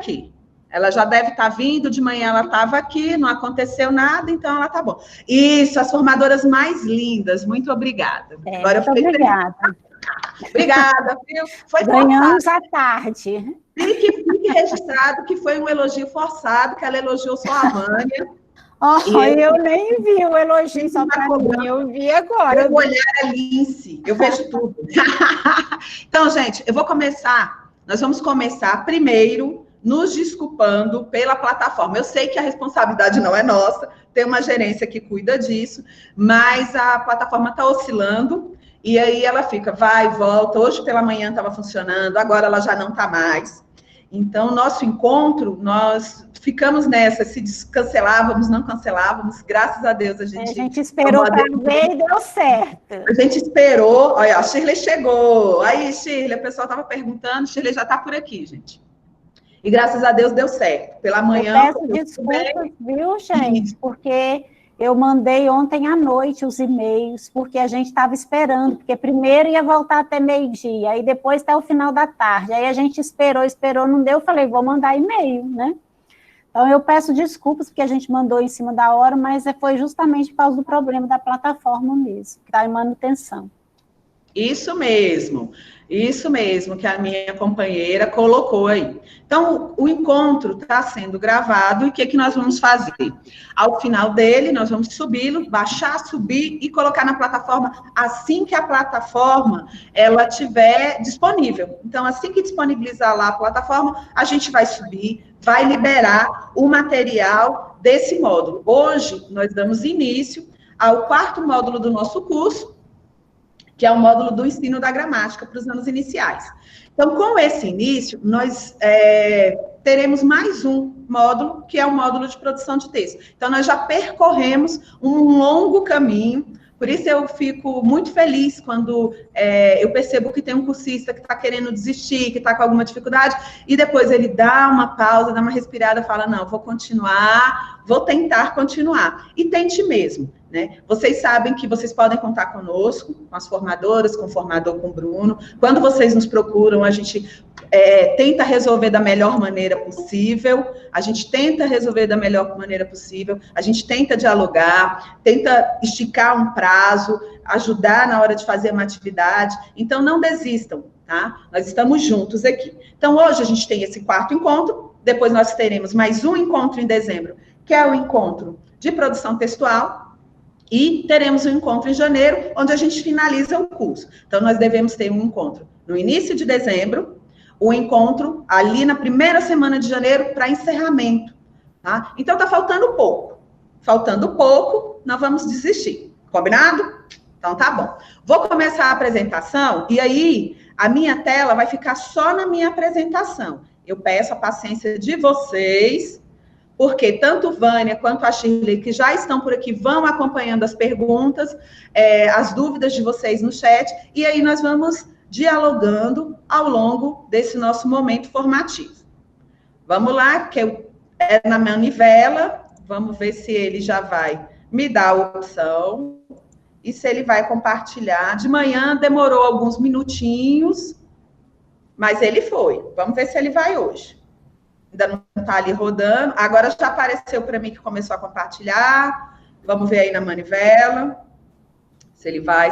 aqui. Ela já deve estar vindo, de manhã ela estava aqui, não aconteceu nada, então ela está bom. Isso, as formadoras mais lindas, muito obrigada. Agora muito obrigada. Obrigada, viu? Foi ganhamos à tarde. Fique registrado que foi um elogio forçado, que ela elogiou só a Vânia. Eu nem vi o elogio só para mim, eu vi agora. O olhar é lince, eu vejo tudo. Então, gente, nós vamos começar primeiro nos desculpando pela plataforma. Eu sei que a responsabilidade não é nossa, tem uma gerência que cuida disso, mas a plataforma está oscilando, e aí ela fica, vai e volta. Hoje pela manhã estava funcionando, agora ela já não está mais. Então, nosso encontro, nós ficamos nessa, se cancelávamos, não cancelávamos, graças a Deus a gente esperou para ver e deu certo. A gente esperou, olha, a Shirley chegou. Aí, Shirley, o pessoal estava perguntando, Shirley já está por aqui, gente. E graças a Deus deu certo. Pela manhã... Eu peço desculpas, viu, gente? Porque eu mandei ontem à noite os e-mails, porque a gente estava esperando, porque primeiro ia voltar até meio-dia, aí depois até o final da tarde. Aí a gente esperou, não deu, falei, vou mandar e-mail, né? Então, eu peço desculpas, porque a gente mandou em cima da hora, mas foi justamente por causa do problema da plataforma mesmo, que está em manutenção. Isso mesmo que a minha companheira colocou aí. Então, o encontro está sendo gravado, e o que nós vamos fazer? Ao final dele, nós vamos subi-lo, baixar, subir e colocar na plataforma assim que a plataforma ela estiver disponível. Então, assim que disponibilizar lá a plataforma, a gente vai subir, vai liberar o material desse módulo. Hoje, nós damos início ao 4º módulo do nosso curso, que é o módulo do ensino da gramática para os anos iniciais. Então, com esse início, nós teremos mais um módulo, que é o módulo de produção de texto. Então, nós já percorremos um longo caminho, por isso eu fico muito feliz quando eu percebo que tem um cursista que está querendo desistir, que está com alguma dificuldade, e depois ele dá uma pausa, dá uma respirada, fala, não, vou continuar, vou tentar continuar. E tente mesmo. Né? Vocês sabem que vocês podem contar conosco, com as formadoras, com o formador, com o Bruno. Quando vocês nos procuram, a gente tenta resolver da melhor maneira possível, a gente tenta dialogar, tenta esticar um prazo, ajudar na hora de fazer uma atividade. Então, não desistam, tá? Nós estamos juntos aqui. Então, hoje a gente tem esse 4º encontro, depois nós teremos mais um encontro em dezembro, que é o encontro de produção textual, e teremos um encontro em janeiro, onde a gente finaliza o curso. Então, nós devemos ter um encontro no início de dezembro, o encontro ali na primeira semana de janeiro para encerramento. Tá? Então, está faltando pouco. Faltando pouco, nós vamos desistir. Combinado? Então, tá bom. Vou começar a apresentação, e aí a minha tela vai ficar só na minha apresentação. Eu peço a paciência de vocês, porque tanto Vânia quanto a Shirley, que já estão por aqui, vão acompanhando as perguntas, as dúvidas de vocês no chat, e aí nós vamos dialogando ao longo desse nosso momento formativo. Vamos lá, que é na manivela, vamos ver se ele já vai me dar a opção, e se ele vai compartilhar. De manhã demorou alguns minutinhos, mas ele foi. Vamos ver se ele vai hoje. Ainda não está ali rodando. Agora já apareceu para mim que começou a compartilhar. Vamos ver aí na manivela. Se ele vai.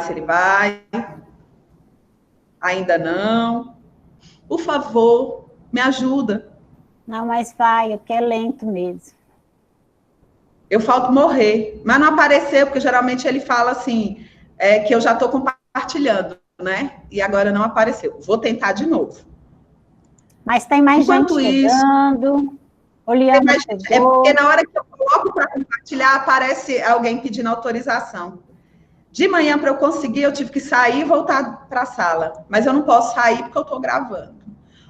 Ainda não. Por favor, me ajuda. Não, mas vai, porque é lento mesmo. Eu falto morrer. Mas não apareceu, porque geralmente ele fala assim, que eu já estou compartilhando, né? E agora não apareceu. Vou tentar de novo. Mas tem mais gente chegando. Olhando. É porque na hora que eu coloco para compartilhar, aparece alguém pedindo autorização. De manhã, para eu conseguir, eu tive que sair e voltar para a sala. Mas eu não posso sair porque eu estou gravando.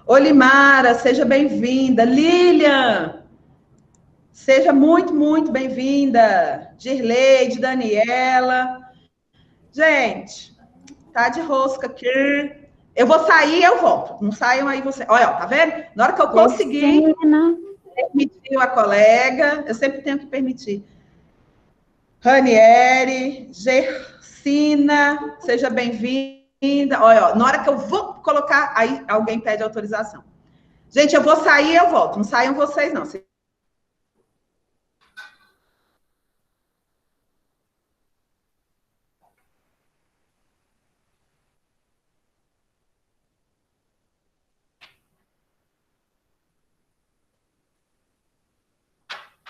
Olimara, seja bem-vinda. Lilian, seja muito, muito bem-vinda. Dirleide, Daniela. Gente, tá de rosca aqui. Eu vou sair e eu volto. Não saiam aí você. Olha, tá vendo? Na hora que eu conseguir permitir a colega, eu sempre tenho que permitir. Ranieri, Gersina, seja bem-vinda. Olha, na hora que eu vou colocar, aí alguém pede autorização. Gente, eu vou sair e eu volto. Não saiam vocês, não.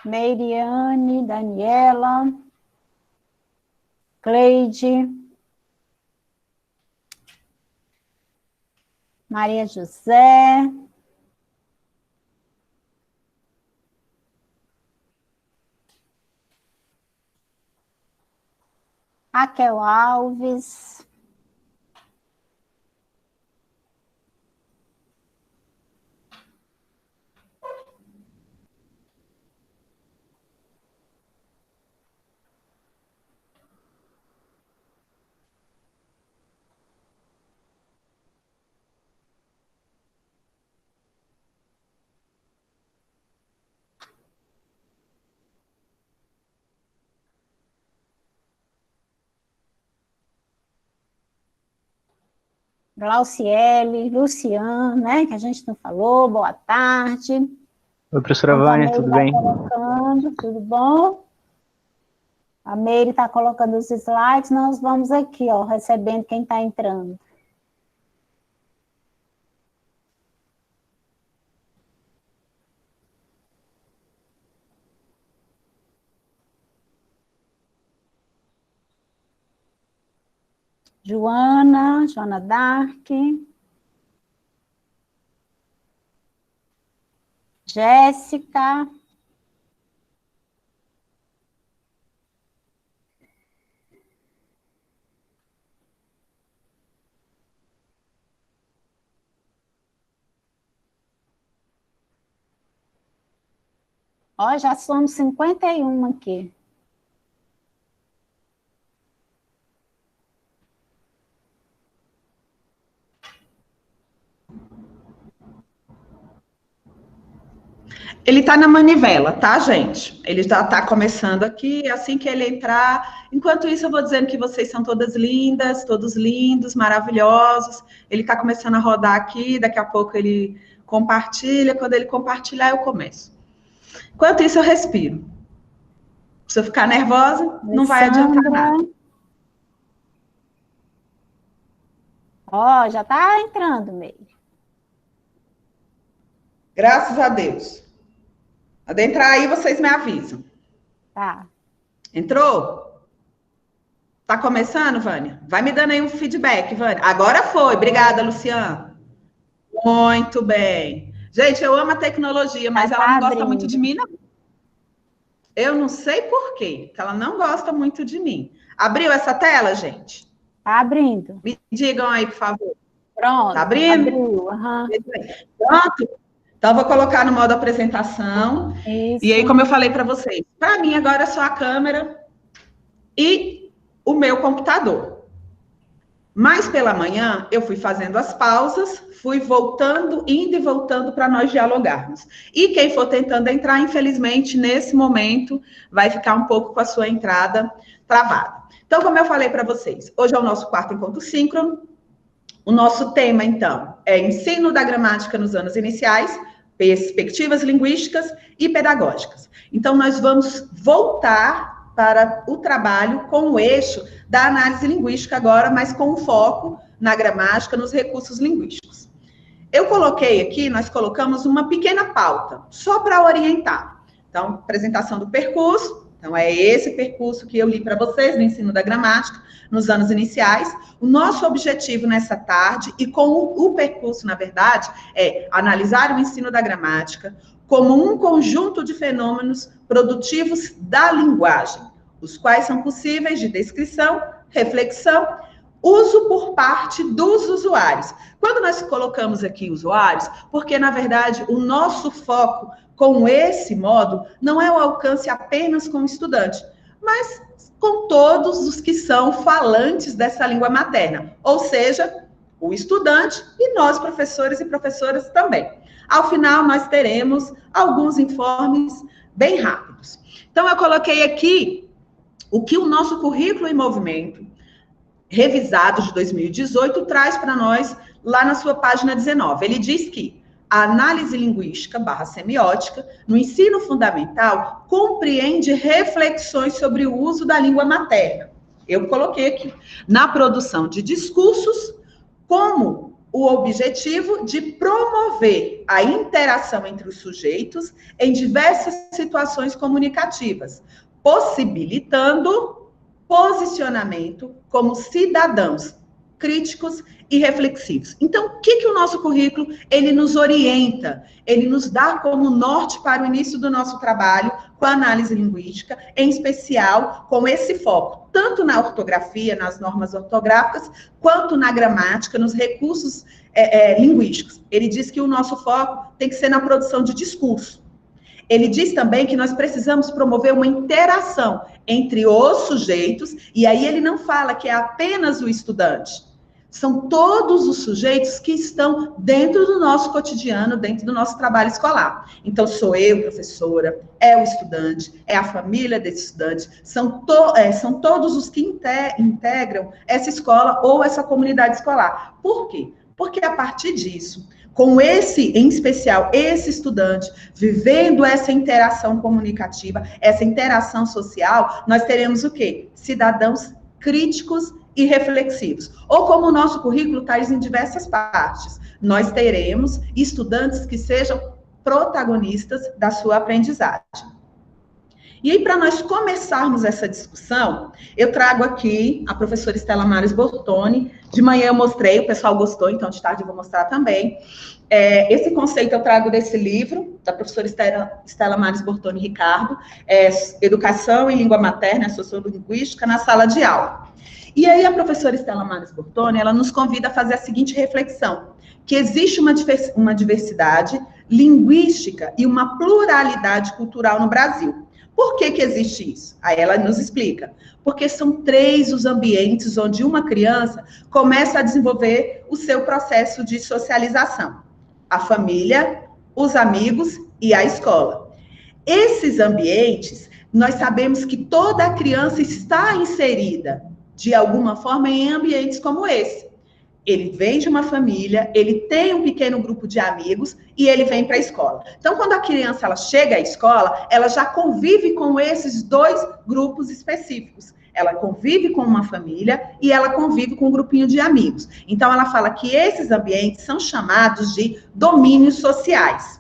Meiriane, Daniela, Cleide, Maria José, Raquel Alves, Glauciele, Luciano, né, que a gente não falou, boa tarde. Oi, professora Vânia, tudo bem? Colocando, tudo bom? A Meire está colocando os slides, nós vamos aqui, ó, recebendo quem está entrando. Joana Dark. Jéssica. Ó, já somos 51 aqui. Ele está na manivela, tá, gente? Ele já está começando aqui, assim que ele entrar. Enquanto isso, eu vou dizendo que vocês são todas lindas, todos lindos, maravilhosos. Ele está começando a rodar aqui, daqui a pouco ele compartilha. Quando ele compartilhar, eu começo. Enquanto isso, eu respiro. Se eu ficar nervosa, não vai adiantar nada. Ó, já está entrando, Meire. Graças a Deus. Quando entrar aí, vocês me avisam. Tá. Entrou? Tá começando, Vânia? Vai me dando aí um feedback, Vânia. Agora foi. Obrigada, Luciana. Muito bem. Gente, eu amo a tecnologia, mas ela não gosta muito de mim, não. Eu não sei por quê, que ela não gosta muito de mim. Abriu essa tela, gente? Tá abrindo. Me digam aí, por favor. Pronto. Tá abrindo? Abriu, uhum. Pronto. Então, vou colocar no modo apresentação. Isso. E aí, como eu falei para vocês, para mim agora é só a câmera e o meu computador. Mas pela manhã, eu fui fazendo as pausas, fui voltando, indo e voltando para nós dialogarmos. E quem for tentando entrar, infelizmente, nesse momento, vai ficar um pouco com a sua entrada travada. Então, como eu falei para vocês, hoje é o nosso quarto encontro síncrono. O nosso tema, então, é ensino da gramática nos anos iniciais, perspectivas linguísticas e pedagógicas. Então, nós vamos voltar para o trabalho com o eixo da análise linguística agora, mas com foco na gramática, nos recursos linguísticos. Eu coloquei aqui, nós colocamos uma pequena pauta, só para orientar. Então, apresentação do percurso. Então, é esse percurso que eu li para vocês, do ensino da gramática, nos anos iniciais. O nosso objetivo nessa tarde, e com o percurso, na verdade, é analisar o ensino da gramática como um conjunto de fenômenos produtivos da linguagem, os quais são possíveis de descrição, reflexão, uso por parte dos usuários. Quando nós colocamos aqui usuários, porque, na verdade, o nosso foco com esse modo não é o alcance apenas com o estudante, mas com todos os que são falantes dessa língua materna, ou seja, o estudante e nós, professores e professoras também. Ao final, nós teremos alguns informes bem rápidos. Então, eu coloquei aqui o que o nosso currículo em movimento, revisado de 2018, traz para nós lá na sua página 19. Ele diz que a análise linguística / semiótica, no ensino fundamental, compreende reflexões sobre o uso da língua materna. Eu coloquei aqui, na produção de discursos, como o objetivo de promover a interação entre os sujeitos em diversas situações comunicativas, possibilitando posicionamento como cidadãos críticos e reflexivos. Então, o que o nosso currículo, ele nos orienta, ele nos dá como norte para o início do nosso trabalho com a análise linguística, em especial com esse foco, tanto na ortografia, nas normas ortográficas, quanto na gramática, nos recursos linguísticos. Ele diz que o nosso foco tem que ser na produção de discurso. Ele diz também que nós precisamos promover uma interação entre os sujeitos, e aí ele não fala que é apenas o estudante. São todos os sujeitos que estão dentro do nosso cotidiano, dentro do nosso trabalho escolar. Então, sou eu, professora, é o estudante, é a família desse estudante, são todos os que integram essa escola ou essa comunidade escolar. Por quê? Porque a partir disso, com esse, em especial, esse estudante, vivendo essa interação comunicativa, essa interação social, nós teremos o quê? Cidadãos críticos e reflexivos. Ou como o nosso currículo traz em diversas partes, nós teremos estudantes que sejam protagonistas da sua aprendizagem. E aí, para nós começarmos essa discussão, eu trago aqui a professora Stella Maris Bortoni. De manhã eu mostrei, o pessoal gostou, então de tarde eu vou mostrar também. Esse conceito eu trago desse livro, da professora Stella Maris Bortoni Ricardo, Educação em Língua Materna, Sociolinguística na Sala de Aula. E aí a professora Stella Maris Bortoni, ela nos convida a fazer a seguinte reflexão, que existe uma diversidade linguística e uma pluralidade cultural no Brasil. Por que existe isso? Aí ela nos explica. Porque são 3 os ambientes onde uma criança começa a desenvolver o seu processo de socialização. A família, os amigos e a escola. Esses ambientes, nós sabemos que toda criança está inserida, de alguma forma, em ambientes como esse. Ele vem de uma família, ele tem um pequeno grupo de amigos e ele vem para a escola. Então, quando a criança ela chega à escola, ela já convive com esses 2 grupos específicos. Ela convive com uma família e ela convive com um grupinho de amigos. Então, ela fala que esses ambientes são chamados de domínios sociais.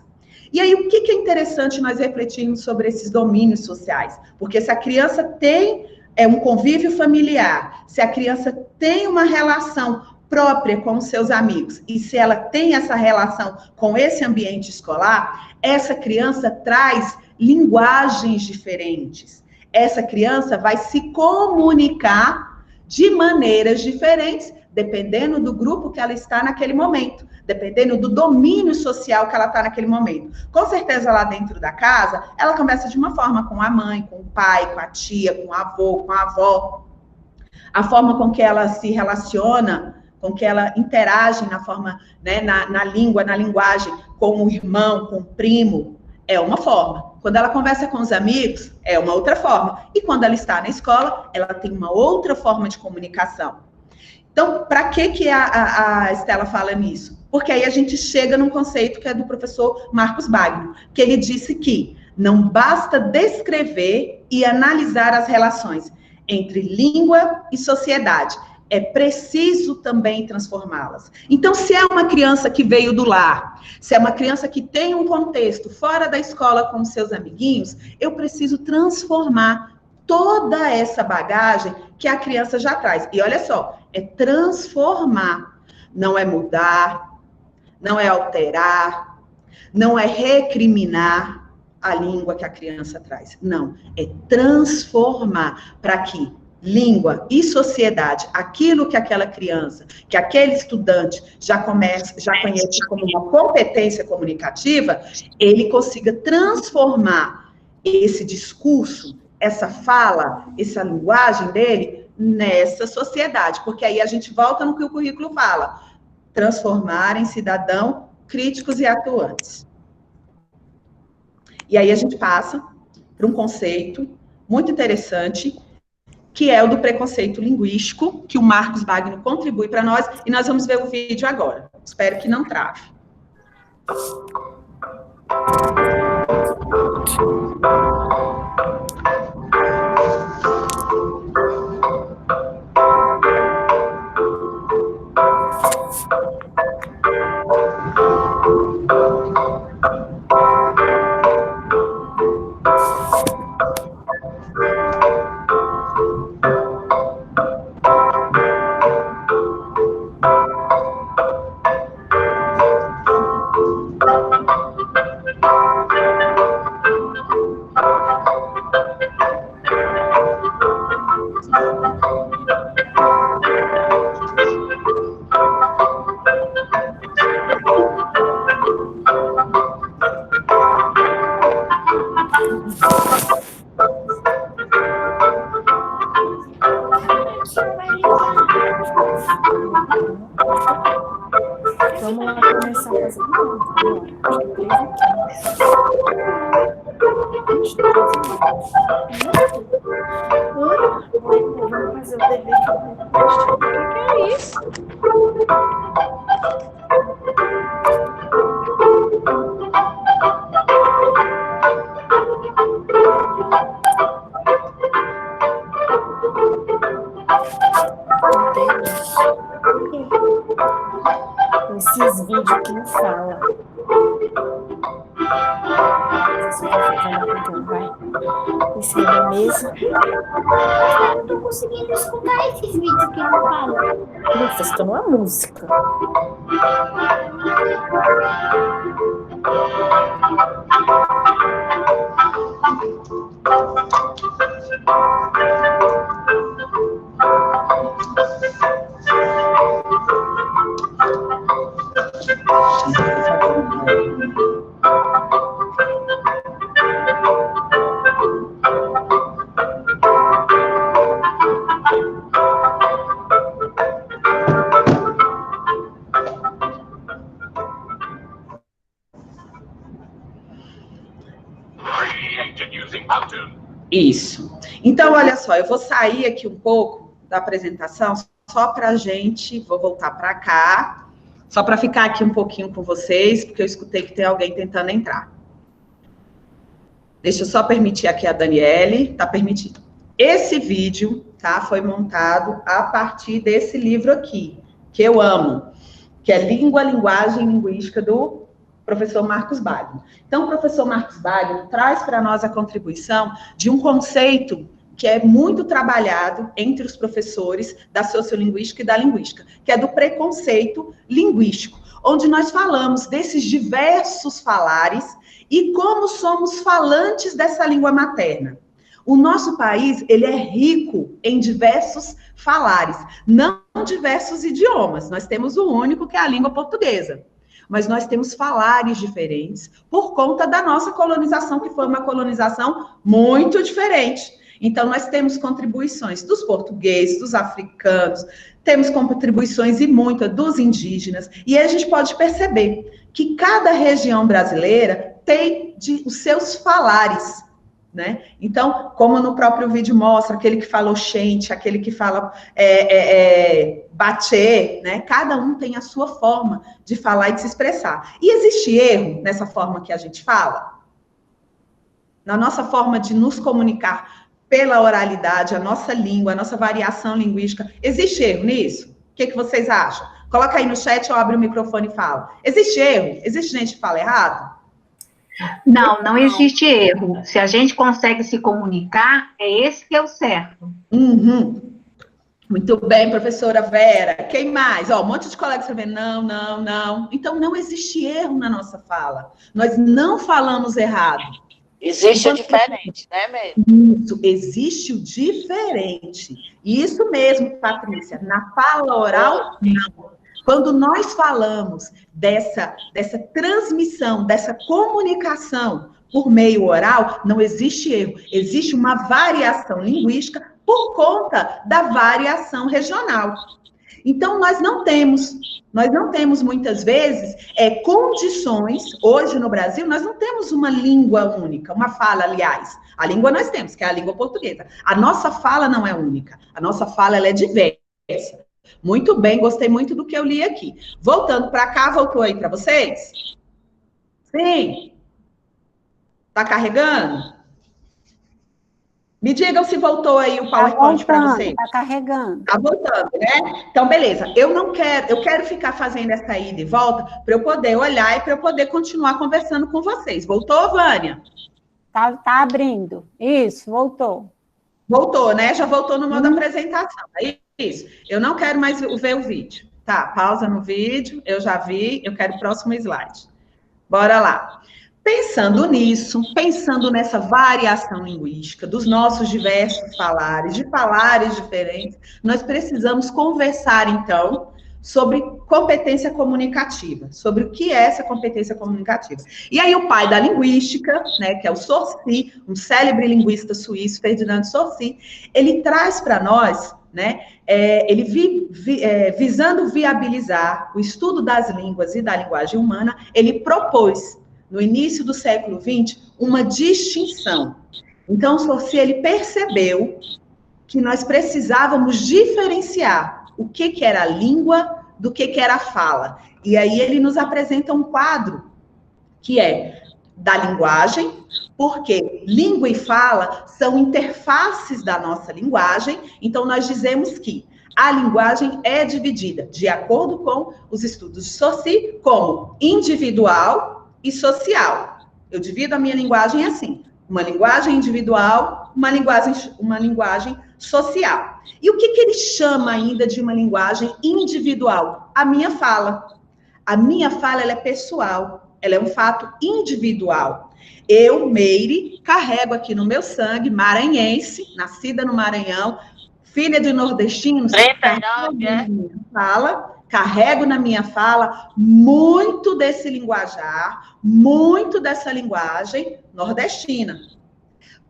E aí, o que é interessante nós refletirmos sobre esses domínios sociais? Porque se a criança tem um convívio familiar, se a criança tem uma relação própria com os seus amigos, e se ela tem essa relação com esse ambiente escolar, essa criança traz linguagens diferentes. Essa criança vai se comunicar de maneiras diferentes, dependendo do grupo que ela está naquele momento, dependendo do domínio social que ela está naquele momento. Com certeza, lá dentro da casa, ela começa de uma forma com a mãe, com o pai, com a tia, com o avô, com a avó. A forma com que ela se relaciona, com que ela interage na forma, né, na língua, na linguagem, com o irmão, com o primo, é uma forma. Quando ela conversa com os amigos, é uma outra forma. E quando ela está na escola, ela tem uma outra forma de comunicação. Então, para que a Stella fala nisso? Porque aí a gente chega num conceito que é do professor Marcos Bagno, que ele disse que não basta descrever e analisar as relações entre língua e sociedade. É preciso também transformá-las. Então, se é uma criança que veio do lar, se é uma criança que tem um contexto fora da escola com os seus amiguinhos, eu preciso transformar toda essa bagagem que a criança já traz. E olha só, é transformar, não é mudar, não é alterar, não é recriminar a língua que a criança traz. Não, é transformar para que língua e sociedade, aquilo que aquela criança, que aquele estudante já conhece como uma competência comunicativa, ele consiga transformar esse discurso, essa fala, essa linguagem dele nessa sociedade. Porque aí a gente volta no que o currículo fala, transformar em cidadão críticos e atuantes. E aí a gente passa para um conceito muito interessante, que é o do preconceito linguístico, que o Marcos Bagno contribui para nós, e nós vamos ver o vídeo agora. Espero que não trave. Vamos lá começar a fazer. Vamos fazer o dever. O que é isso? Esses vídeos que não falam. Vai. Escreva mesmo. Eu não tô conseguindo escutar esses vídeos que não falam. Nossa, estou numa música. Isso. Então, olha só, eu vou sair aqui um pouco da apresentação, só para a gente, vou voltar para cá, só para ficar aqui um pouquinho com vocês, porque eu escutei que tem alguém tentando entrar. Deixa eu só permitir aqui a Daniele, tá permitido. Esse vídeo, tá, foi montado a partir desse livro aqui, que eu amo, que é Língua, Linguagem e Linguística, do professor Marcos Bagno. Então, o professor Marcos Bagno traz para nós a contribuição de um conceito que é muito trabalhado entre os professores da sociolinguística e da linguística, que é do preconceito linguístico, onde nós falamos desses diversos falares e como somos falantes dessa língua materna. O nosso país, ele é rico em diversos falares, não diversos idiomas. Nós temos o único, que é a língua portuguesa. Mas nós temos falares diferentes por conta da nossa colonização, que foi uma colonização muito diferente. Então, nós temos contribuições dos portugueses, dos africanos, temos contribuições e muitas dos indígenas, e aí a gente pode perceber que cada região brasileira tem os seus falares, né? Então, como no próprio vídeo mostra, aquele que fala oxente, aquele que fala batê, né? Cada um tem a sua forma de falar e de se expressar. E existe erro nessa forma que a gente fala? Na nossa forma de nos comunicar pela oralidade, a nossa língua, a nossa variação linguística, existe erro nisso? O que vocês acham? Coloca aí no chat, eu abro o microfone e falo. Existe erro? Existe gente que fala errado? Não, não existe erro. Se a gente consegue se comunicar, é esse que é o certo. Uhum. Muito bem, professora Vera. Quem mais? Ó, um monte de colegas escrevendo não, não, não. Então, não existe erro na nossa fala. Nós não falamos errado. Existe o diferente, né, mesmo? Isso, existe o diferente. Isso mesmo, Patrícia. Na fala oral, não. Quando nós falamos dessa transmissão, dessa comunicação por meio oral, não existe erro. Existe uma variação linguística por conta da variação regional. Então, nós não temos muitas vezes condições, hoje no Brasil, nós não temos uma língua única, uma fala, aliás. A língua nós temos, que é a língua portuguesa. A nossa fala não é única, a nossa fala ela é diversa. Muito bem, gostei muito do que eu li aqui. Voltando para cá, voltou aí para vocês? Sim. Tá carregando? Me digam se voltou aí o PowerPoint para você. Está carregando. Tá voltando, né? Então, beleza. Eu quero ficar fazendo essa ida e volta para eu poder olhar e para eu poder continuar conversando com vocês. Voltou, Vânia? Tá abrindo. Isso, voltou. Voltou, né? Já voltou no modo apresentação. É isso. Eu não quero mais ver o vídeo. Tá, pausa no vídeo. Eu já vi. Eu quero o próximo slide. Bora lá. Pensando nisso, pensando nessa variação linguística dos nossos diversos falares, de falares diferentes, nós precisamos conversar, então, sobre competência comunicativa, sobre o que é essa competência comunicativa. E aí o pai da linguística, né, que é o Saussure, um célebre linguista suíço, Ferdinand Saussure, ele traz para nós, né, visando viabilizar o estudo das línguas e da linguagem humana, ele propôs, no início do século XX, uma distinção. Então, Saussure, ele percebeu que nós precisávamos diferenciar o que era a língua do que era a fala. E aí ele nos apresenta um quadro que é da linguagem, porque língua e fala são interfaces da nossa linguagem, então nós dizemos que a linguagem é dividida, de acordo com os estudos de Saussure, como individual e social. Eu divido a minha linguagem assim, uma linguagem individual, uma linguagem social. E o que ele chama ainda de uma linguagem individual? A minha fala. A minha fala, ela é pessoal, ela é um fato individual. Eu, Meire, carrego aqui no meu sangue, maranhense, nascida no Maranhão, filha de nordestinos, carrego na minha fala muito desse linguajar, muito dessa linguagem nordestina.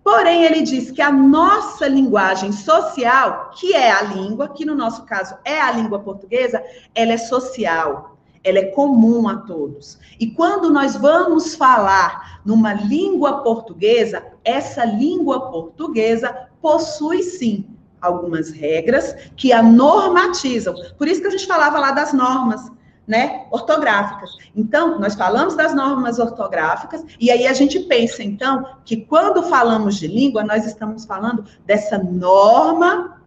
Porém, ele diz que a nossa linguagem social, que é a língua, que no nosso caso é a língua portuguesa, ela é social, ela é comum a todos. E quando nós vamos falar numa língua portuguesa, essa língua portuguesa possui, sim, algumas regras que a normatizam. Por isso que a gente falava lá das normas, né, ortográficas. Então, nós falamos das normas ortográficas, e aí a gente pensa, então, que quando falamos de língua, nós estamos falando dessa norma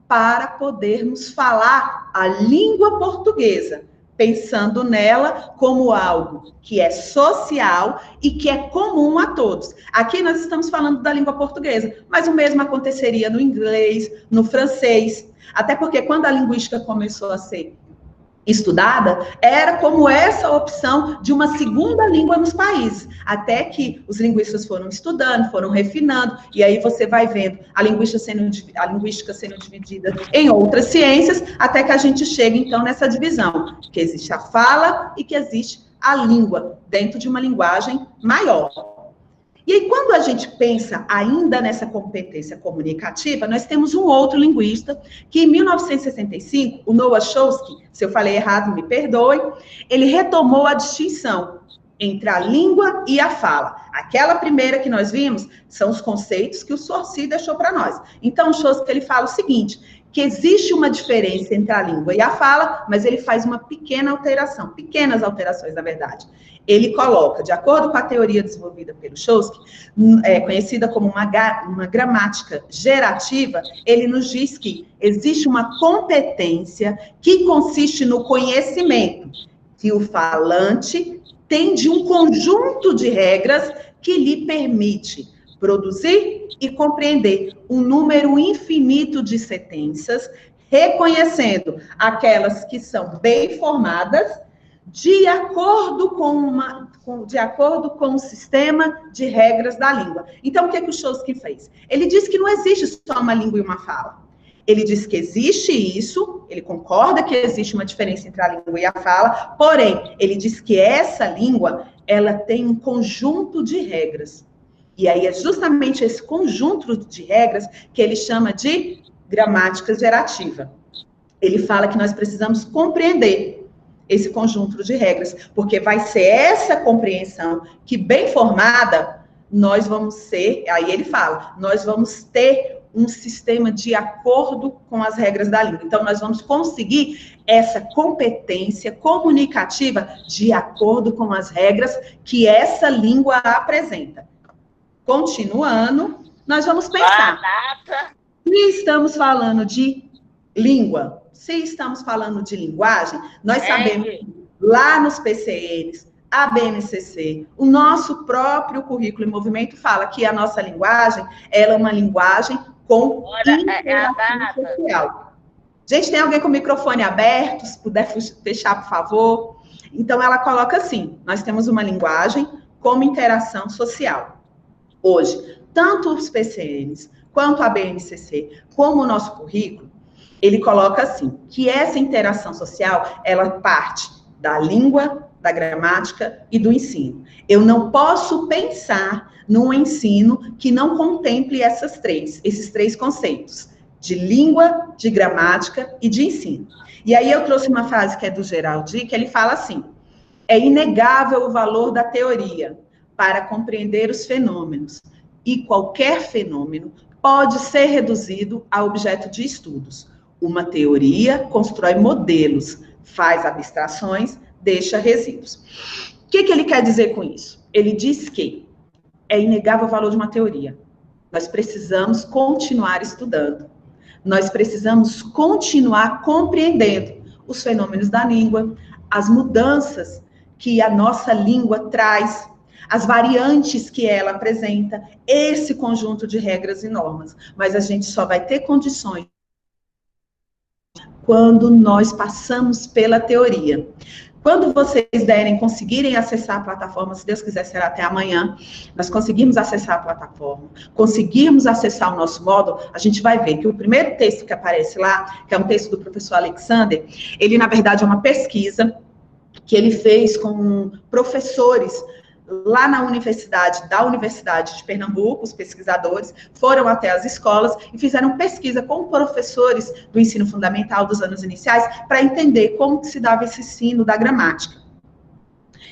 para podermos falar a língua portuguesa, pensando nela como algo que é social e que é comum a todos. Aqui nós estamos falando da língua portuguesa, mas o mesmo aconteceria no inglês, no francês, até porque quando a linguística começou a ser estudada, era como essa opção de uma segunda língua nos países, até que os linguistas foram estudando, foram refinando, e aí você vai vendo a linguística sendo dividida em outras ciências, até que a gente chega, então, nessa divisão, que existe a fala e que existe a língua, dentro de uma linguagem maior. E aí, quando a gente pensa ainda nessa competência comunicativa, nós temos um outro linguista, que em 1965, o Noah Chomsky, se eu falei errado, me perdoe, ele retomou a distinção entre a língua e a fala. Aquela primeira que nós vimos são os conceitos que o Saussure deixou para nós. Então, o Chomsky, ele fala o seguinte, que existe uma diferença entre a língua e a fala, mas ele faz uma pequena alteração, pequenas alterações, na verdade. Ele coloca, de acordo com a teoria desenvolvida pelo Chomsky, conhecida como uma gramática gerativa, ele nos diz que existe uma competência que consiste no conhecimento que o falante tem de um conjunto de regras que lhe permite produzir e compreender um número infinito de sentenças, reconhecendo aquelas que são bem formadas, de acordo com o sistema de regras da língua. Então, o que o Chomsky fez? Ele disse que não existe só uma língua e uma fala. Ele diz que existe isso, ele concorda que existe uma diferença entre a língua e a fala, porém, ele diz que essa língua, ela tem um conjunto de regras. E aí é justamente esse conjunto de regras que ele chama de gramática gerativa. Ele fala que nós precisamos compreender esse conjunto de regras, porque vai ser essa compreensão que, bem formada, nós vamos ser, aí ele fala, nós vamos ter um sistema de acordo com as regras da língua. Então, nós vamos conseguir essa competência comunicativa de acordo com as regras que essa língua apresenta. Continuando, nós vamos pensar. Se estamos falando de língua, se estamos falando de linguagem, nós sabemos lá nos PCNs, a BNCC, o nosso próprio currículo em movimento fala que a nossa linguagem, ela é uma linguagem com interação social. Gente, tem alguém com o microfone aberto? Se puder fechar, por favor. Então, ela coloca assim, nós temos uma linguagem como interação social. Hoje, tanto os PCNs, quanto a BNCC, como o nosso currículo, ele coloca assim, que essa interação social, ela parte da língua, da gramática e do ensino. Eu não posso pensar num ensino que não contemple esses três conceitos, de língua, de gramática e de ensino. E aí eu trouxe uma frase que é do Geraldi, que ele fala assim, é inegável o valor da teoria para compreender os fenômenos, e qualquer fenômeno pode ser reduzido a objeto de estudos. Uma teoria constrói modelos, faz abstrações, deixa resíduos. O que ele quer dizer com isso? Ele diz que é inegável o valor de uma teoria. Nós precisamos continuar estudando. Nós precisamos continuar compreendendo os fenômenos da língua, as mudanças que a nossa língua traz, as variantes que ela apresenta, esse conjunto de regras e normas. Mas a gente só vai ter condições quando nós passamos pela teoria. Quando vocês conseguirem acessar a plataforma, se Deus quiser, será até amanhã, nós conseguimos acessar a plataforma, conseguirmos acessar o nosso módulo, a gente vai ver que o primeiro texto que aparece lá, que é um texto do professor Alexander, ele, na verdade, é uma pesquisa que ele fez com professores lá na Universidade de Pernambuco, os pesquisadores foram até as escolas e fizeram pesquisa com professores do ensino fundamental dos anos iniciais para entender como que se dava esse ensino da gramática.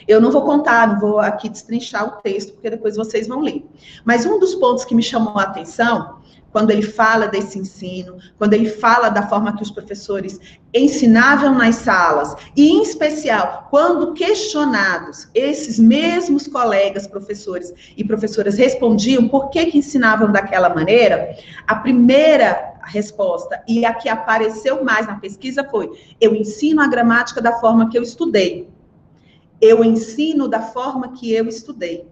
Eu não vou contar, não vou aqui destrinchar o texto, porque depois vocês vão ler. Mas um dos pontos que me chamou a atenção, quando ele fala desse ensino, quando ele fala da forma que os professores ensinavam nas salas, e em especial, quando questionados, esses mesmos colegas, professores e professoras respondiam por que ensinavam daquela maneira, a primeira resposta, e a que apareceu mais na pesquisa foi, eu ensino a gramática da forma que eu estudei. Eu ensino da forma que eu estudei.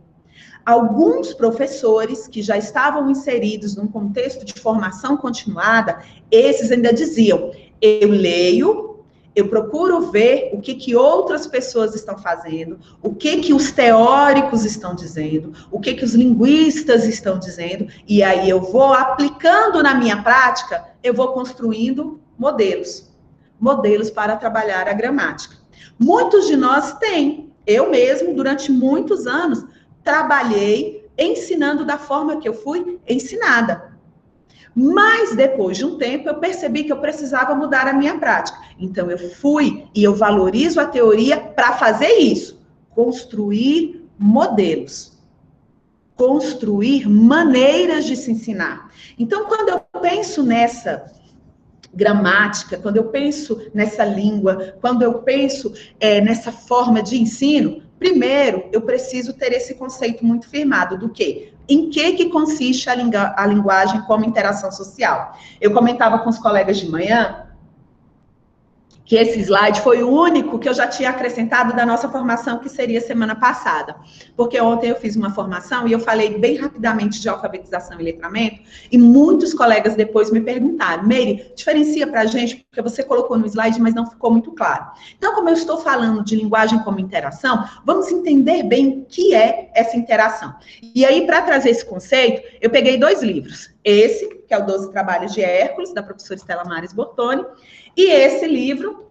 Alguns professores que já estavam inseridos num contexto de formação continuada, esses ainda diziam, eu leio, eu procuro ver o que outras pessoas estão fazendo, o que os teóricos estão dizendo, o que os linguistas estão dizendo, e aí eu vou aplicando na minha prática, eu vou construindo modelos para trabalhar a gramática. Muitos de nós têm, eu mesmo, durante muitos anos, trabalhei ensinando da forma que eu fui ensinada. Mas, depois de um tempo, eu percebi que eu precisava mudar a minha prática. Então, eu fui e eu valorizo a teoria para fazer isso. Construir modelos. Construir maneiras de se ensinar. Então, quando eu penso nessa gramática, quando eu penso nessa língua, quando eu penso nessa forma de ensino, primeiro, eu preciso ter esse conceito muito firmado do quê? Em que consiste a linguagem como interação social? Eu comentava com os colegas de manhã que esse slide foi o único que eu já tinha acrescentado da nossa formação, que seria semana passada. Porque ontem eu fiz uma formação e eu falei bem rapidamente de alfabetização e letramento, e muitos colegas depois me perguntaram, Meire, diferencia pra gente, porque você colocou no slide, mas não ficou muito claro. Então, como eu estou falando de linguagem como interação, vamos entender bem o que é essa interação. E aí, para trazer esse conceito, eu peguei 2 livros. Esse, que é o 12 Trabalhos de Hércules, da professora Estela Maris Bortoni, e esse livro,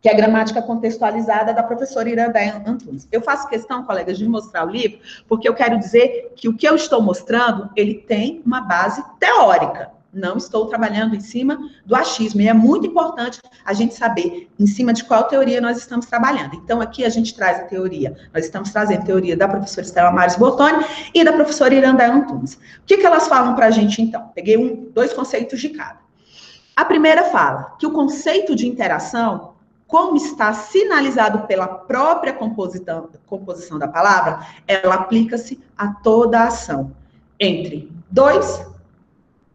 que é a Gramática Contextualizada, da professora Irandé Antunes. Eu faço questão, colegas, de mostrar o livro, porque eu quero dizer que o que eu estou mostrando, ele tem uma base teórica. Não estou trabalhando em cima do achismo. E é muito importante a gente saber em cima de qual teoria nós estamos trabalhando. Então, aqui a gente traz a teoria. Nós estamos trazendo a teoria da professora Estela Maris Bortoni e da professora Irandé Antunes. O que elas falam para a gente, então? Peguei 2 conceitos de cada. A primeira fala que o conceito de interação, como está sinalizado pela própria composição da palavra, ela aplica-se a toda a ação, entre 2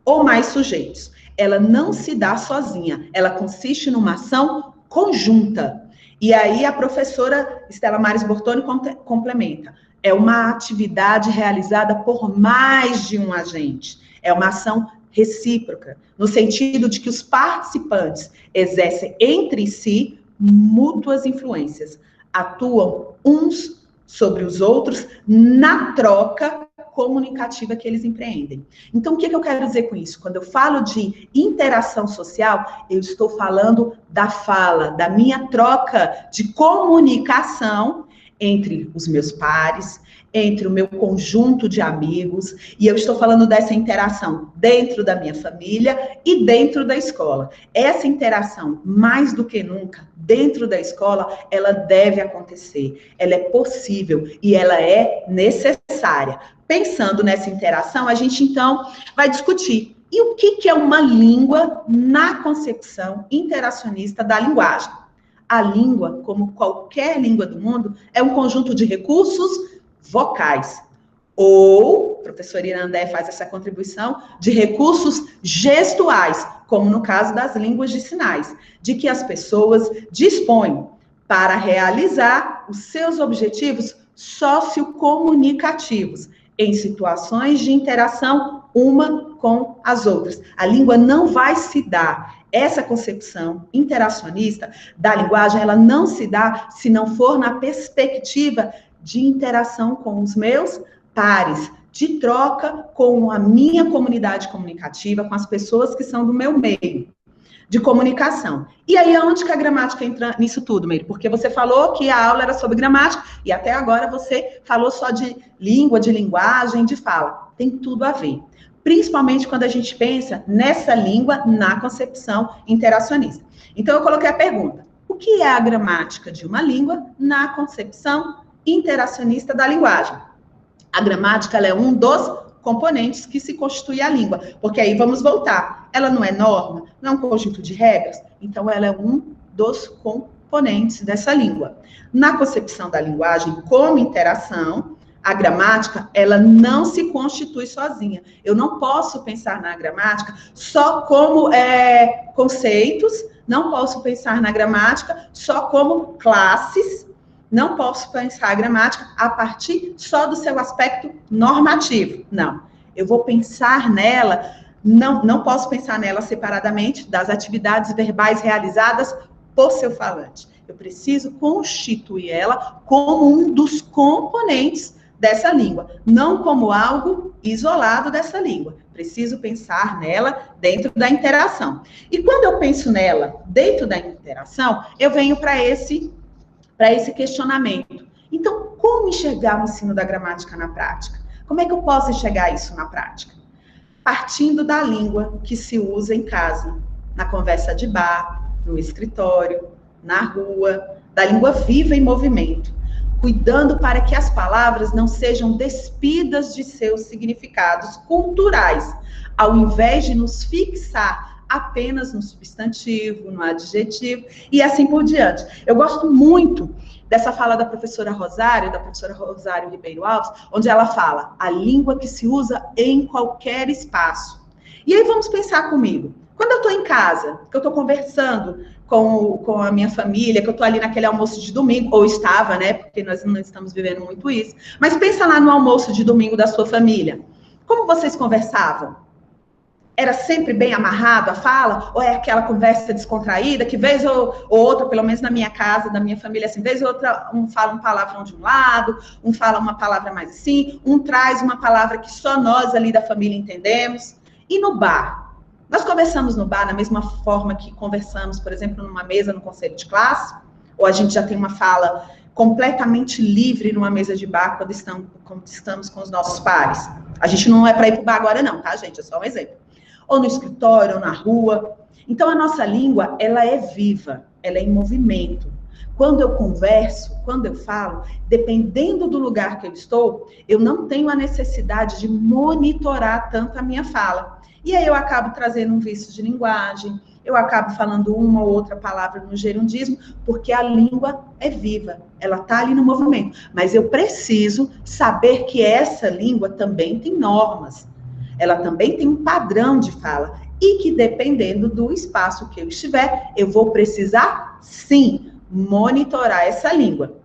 ou mais sujeitos. Ela não se dá sozinha, ela consiste numa ação conjunta. E aí a professora Estela Maris Bortoni complementa. É uma atividade realizada por mais de um agente. É uma ação recíproca, no sentido de que os participantes exercem entre si mútuas influências, atuam uns sobre os outros na troca comunicativa que eles empreendem. Então, o que eu quero dizer com isso? Quando eu falo de interação social, eu estou falando da fala, da minha troca de comunicação entre os meus pares, entre o meu conjunto de amigos, e eu estou falando dessa interação dentro da minha família e dentro da escola. Essa interação, mais do que nunca, dentro da escola, ela deve acontecer, ela é possível e ela é necessária. Pensando nessa interação, a gente, então, vai discutir. E o que é uma língua na concepção interacionista da linguagem? A língua, como qualquer língua do mundo, é um conjunto de recursos vocais. Ou, a professora Irandé faz essa contribuição, de recursos gestuais, como no caso das línguas de sinais, de que as pessoas dispõem para realizar os seus objetivos sociocomunicativos, em situações de interação uma com as outras. A língua não vai se dar, essa concepção interacionista da linguagem, ela não se dá se não for na perspectiva de interação com os meus pares, de troca com a minha comunidade comunicativa, com as pessoas que são do meu meio de comunicação. E aí, onde que a gramática entra nisso tudo, Meire? Porque você falou que a aula era sobre gramática, e até agora você falou só de língua, de linguagem, de fala. Tem tudo a ver. Principalmente quando a gente pensa nessa língua na concepção interacionista. Então, eu coloquei a pergunta: o que é a gramática de uma língua na concepção interacionista da linguagem? A gramática, ela é um dos componentes que se constitui a língua, porque aí vamos voltar. Ela não é norma, não é um conjunto de regras, então ela é um dos componentes dessa língua. Na concepção da linguagem como interação, a gramática, ela não se constitui sozinha. Eu não posso pensar na gramática só como conceitos, não posso pensar na gramática só como classes, não posso pensar a gramática a partir só do seu aspecto normativo. Não. Eu vou pensar nela, não posso pensar nela separadamente das atividades verbais realizadas por seu falante. Eu preciso constituir ela como um dos componentes dessa língua, não como algo isolado dessa língua. Preciso pensar nela dentro da interação. E quando eu penso nela dentro da interação, eu venho para esse questionamento. Então, como enxergar o ensino da gramática na prática? Como é que eu posso enxergar isso na prática? Partindo da língua que se usa em casa, na conversa de bar, no escritório, na rua, da língua viva em movimento, cuidando para que as palavras não sejam despidas de seus significados culturais, ao invés de nos fixar apenas no substantivo, no adjetivo, e assim por diante. Eu gosto muito dessa fala da professora Rosário Ribeiro Alves, onde ela fala a língua que se usa em qualquer espaço. E aí vamos pensar comigo. Quando eu estou em casa, que eu estou conversando com a minha família, que eu estou ali naquele almoço de domingo, ou estava, né, porque nós não estamos vivendo muito isso, mas pensa lá no almoço de domingo da sua família. Como vocês conversavam? Era sempre bem amarrado a fala? Ou é aquela conversa descontraída, que vez ou outra, pelo menos na minha casa, da minha família, assim, vez ou outra, um fala uma palavrão de um lado, um fala uma palavra mais assim, um traz uma palavra que só nós ali da família entendemos. E no bar? Nós conversamos no bar da mesma forma que conversamos, por exemplo, numa mesa no conselho de classe? Ou a gente já tem uma fala completamente livre numa mesa de bar quando estamos com os nossos pares? A gente não é para ir para o bar agora não, tá, gente? É só um exemplo. Ou no escritório, ou na rua. Então, a nossa língua, ela é viva, ela é em movimento. quando eu converso, quando eu falo, dependendo do lugar que eu estou, eu não tenho a necessidade de monitorar tanto a minha fala. E aí eu acabo trazendo um vício de linguagem, eu acabo falando uma ou outra palavra no gerundismo, porque a língua é viva, ela está ali no movimento. Mas eu preciso saber que essa língua também tem normas, ela também tem um padrão de fala, e que dependendo do espaço que eu estiver, eu vou precisar, sim, monitorar essa língua.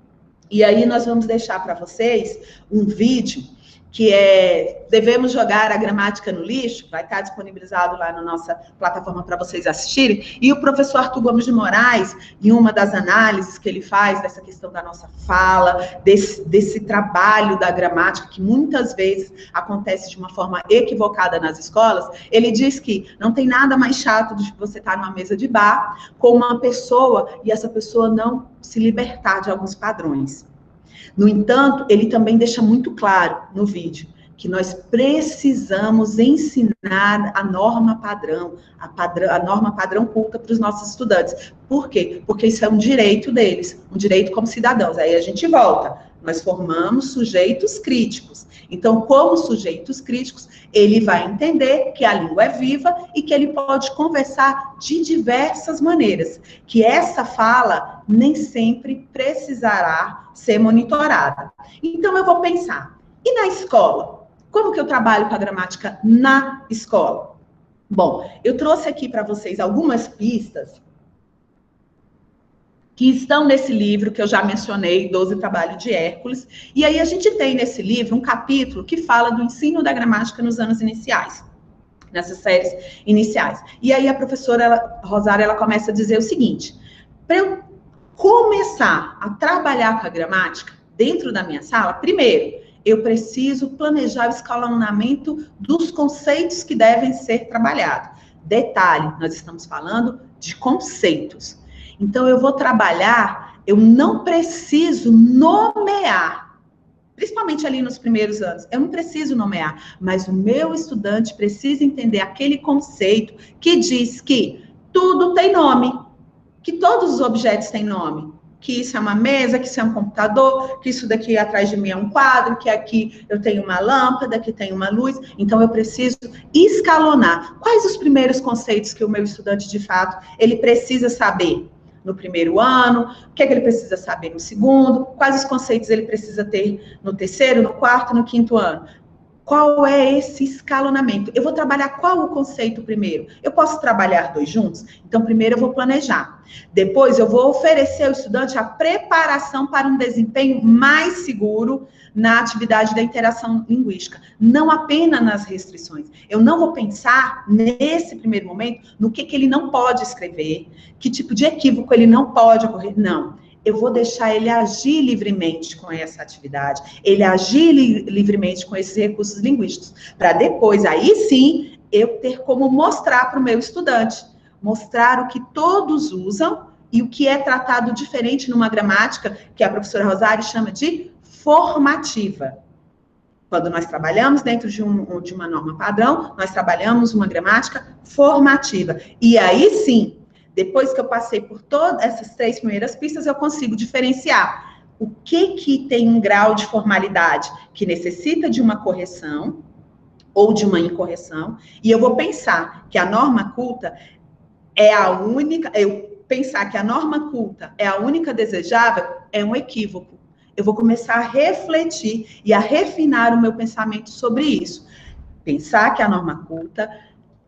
E aí nós vamos deixar para vocês um vídeo que é Devemos Jogar a Gramática no Lixo, vai estar disponibilizado lá na nossa plataforma para vocês assistirem, e o professor Arthur Gomes de Moraes, em uma das análises que ele faz dessa questão da nossa fala, desse trabalho da gramática, que muitas vezes acontece de uma forma equivocada nas escolas, ele diz que não tem nada mais chato do que você estar numa mesa de bar com uma pessoa e essa pessoa não se libertar de alguns padrões. No entanto, ele também deixa muito claro no vídeo que nós precisamos ensinar a norma padrão, a norma padrão culta para os nossos estudantes. Por quê? Porque isso é um direito deles, um direito como cidadãos. Aí a gente volta, nós formamos sujeitos críticos. Então, como sujeitos críticos, ele vai entender que a língua é viva e que ele pode conversar de diversas maneiras, que essa fala nem sempre precisará ser monitorada. Então, eu vou pensar, e na escola? Como que eu trabalho com a gramática na escola? Bom, eu trouxe aqui para vocês algumas pistas que estão nesse livro que eu já mencionei, 12 Trabalhos de Hércules. E aí a gente tem nesse livro um capítulo que fala do ensino da gramática nos anos iniciais, nessas séries iniciais. E aí a professora Rosário, ela começa a dizer o seguinte: para eu começar a trabalhar com a gramática dentro da minha sala, primeiro, eu preciso planejar o escalonamento dos conceitos que devem ser trabalhados. Detalhe, nós estamos falando de conceitos. Então, eu vou trabalhar, eu não preciso nomear, principalmente ali nos primeiros anos, eu não preciso nomear, mas o meu estudante precisa entender aquele conceito que diz que tudo tem nome, que todos os objetos têm nome, que isso é uma mesa, que isso é um computador, que isso daqui atrás de mim é um quadro, que aqui eu tenho uma lâmpada, que tem uma luz. Então, eu preciso escalonar. Quais os primeiros conceitos que o meu estudante, de fato, ele precisa saber no primeiro ano? O que é que ele precisa saber no segundo? Quais os conceitos ele precisa ter no terceiro, no quarto, no quinto ano? Qual é esse escalonamento? Eu vou trabalhar qual o conceito primeiro? Eu posso trabalhar dois juntos? Então, primeiro eu vou planejar. Depois, eu vou oferecer ao estudante a preparação para um desempenho mais seguro na atividade da interação linguística. Não apenas nas restrições. Eu não vou pensar, nesse primeiro momento, no que ele não pode escrever, que tipo de equívoco ele não pode ocorrer. Não. Eu vou deixar ele agir livremente com essa atividade, ele agir livremente com esses recursos linguísticos, para depois, aí sim, eu ter como mostrar para o meu estudante, mostrar o que todos usam e o que é tratado diferente numa gramática, que a professora Rosário chama de formativa. Quando nós trabalhamos dentro de uma norma padrão, nós trabalhamos uma gramática formativa. E aí sim, depois que eu passei por todas essas 3 primeiras pistas, eu consigo diferenciar o que tem um grau de formalidade que necessita de uma correção ou de uma incorreção, e eu vou pensar que a norma culta é a única, pensar que a norma culta é a única desejável, é um equívoco. Eu vou começar a refletir e a refinar o meu pensamento sobre isso. Pensar que a norma culta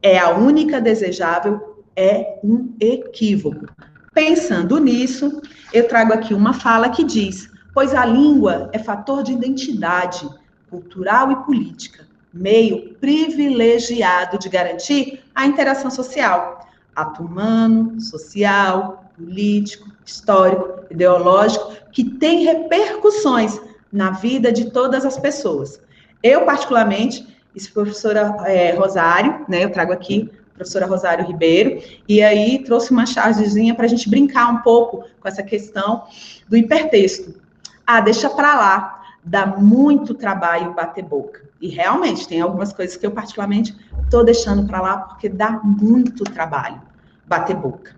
é a única desejável é um equívoco. Pensando nisso, eu trago aqui uma fala que diz: pois a língua é fator de identidade cultural e política, meio privilegiado de garantir a interação social, ato humano, social, político, histórico, ideológico, que tem repercussões na vida de todas as pessoas. Eu, particularmente, isso professora Rosário, né, eu trago aqui professora Rosário Ribeiro, e aí trouxe uma chargezinha para a gente brincar um pouco com essa questão do hipertexto. Ah, deixa para lá, dá muito trabalho bater boca. E realmente, tem algumas coisas que eu particularmente estou deixando para lá, porque dá muito trabalho bater boca.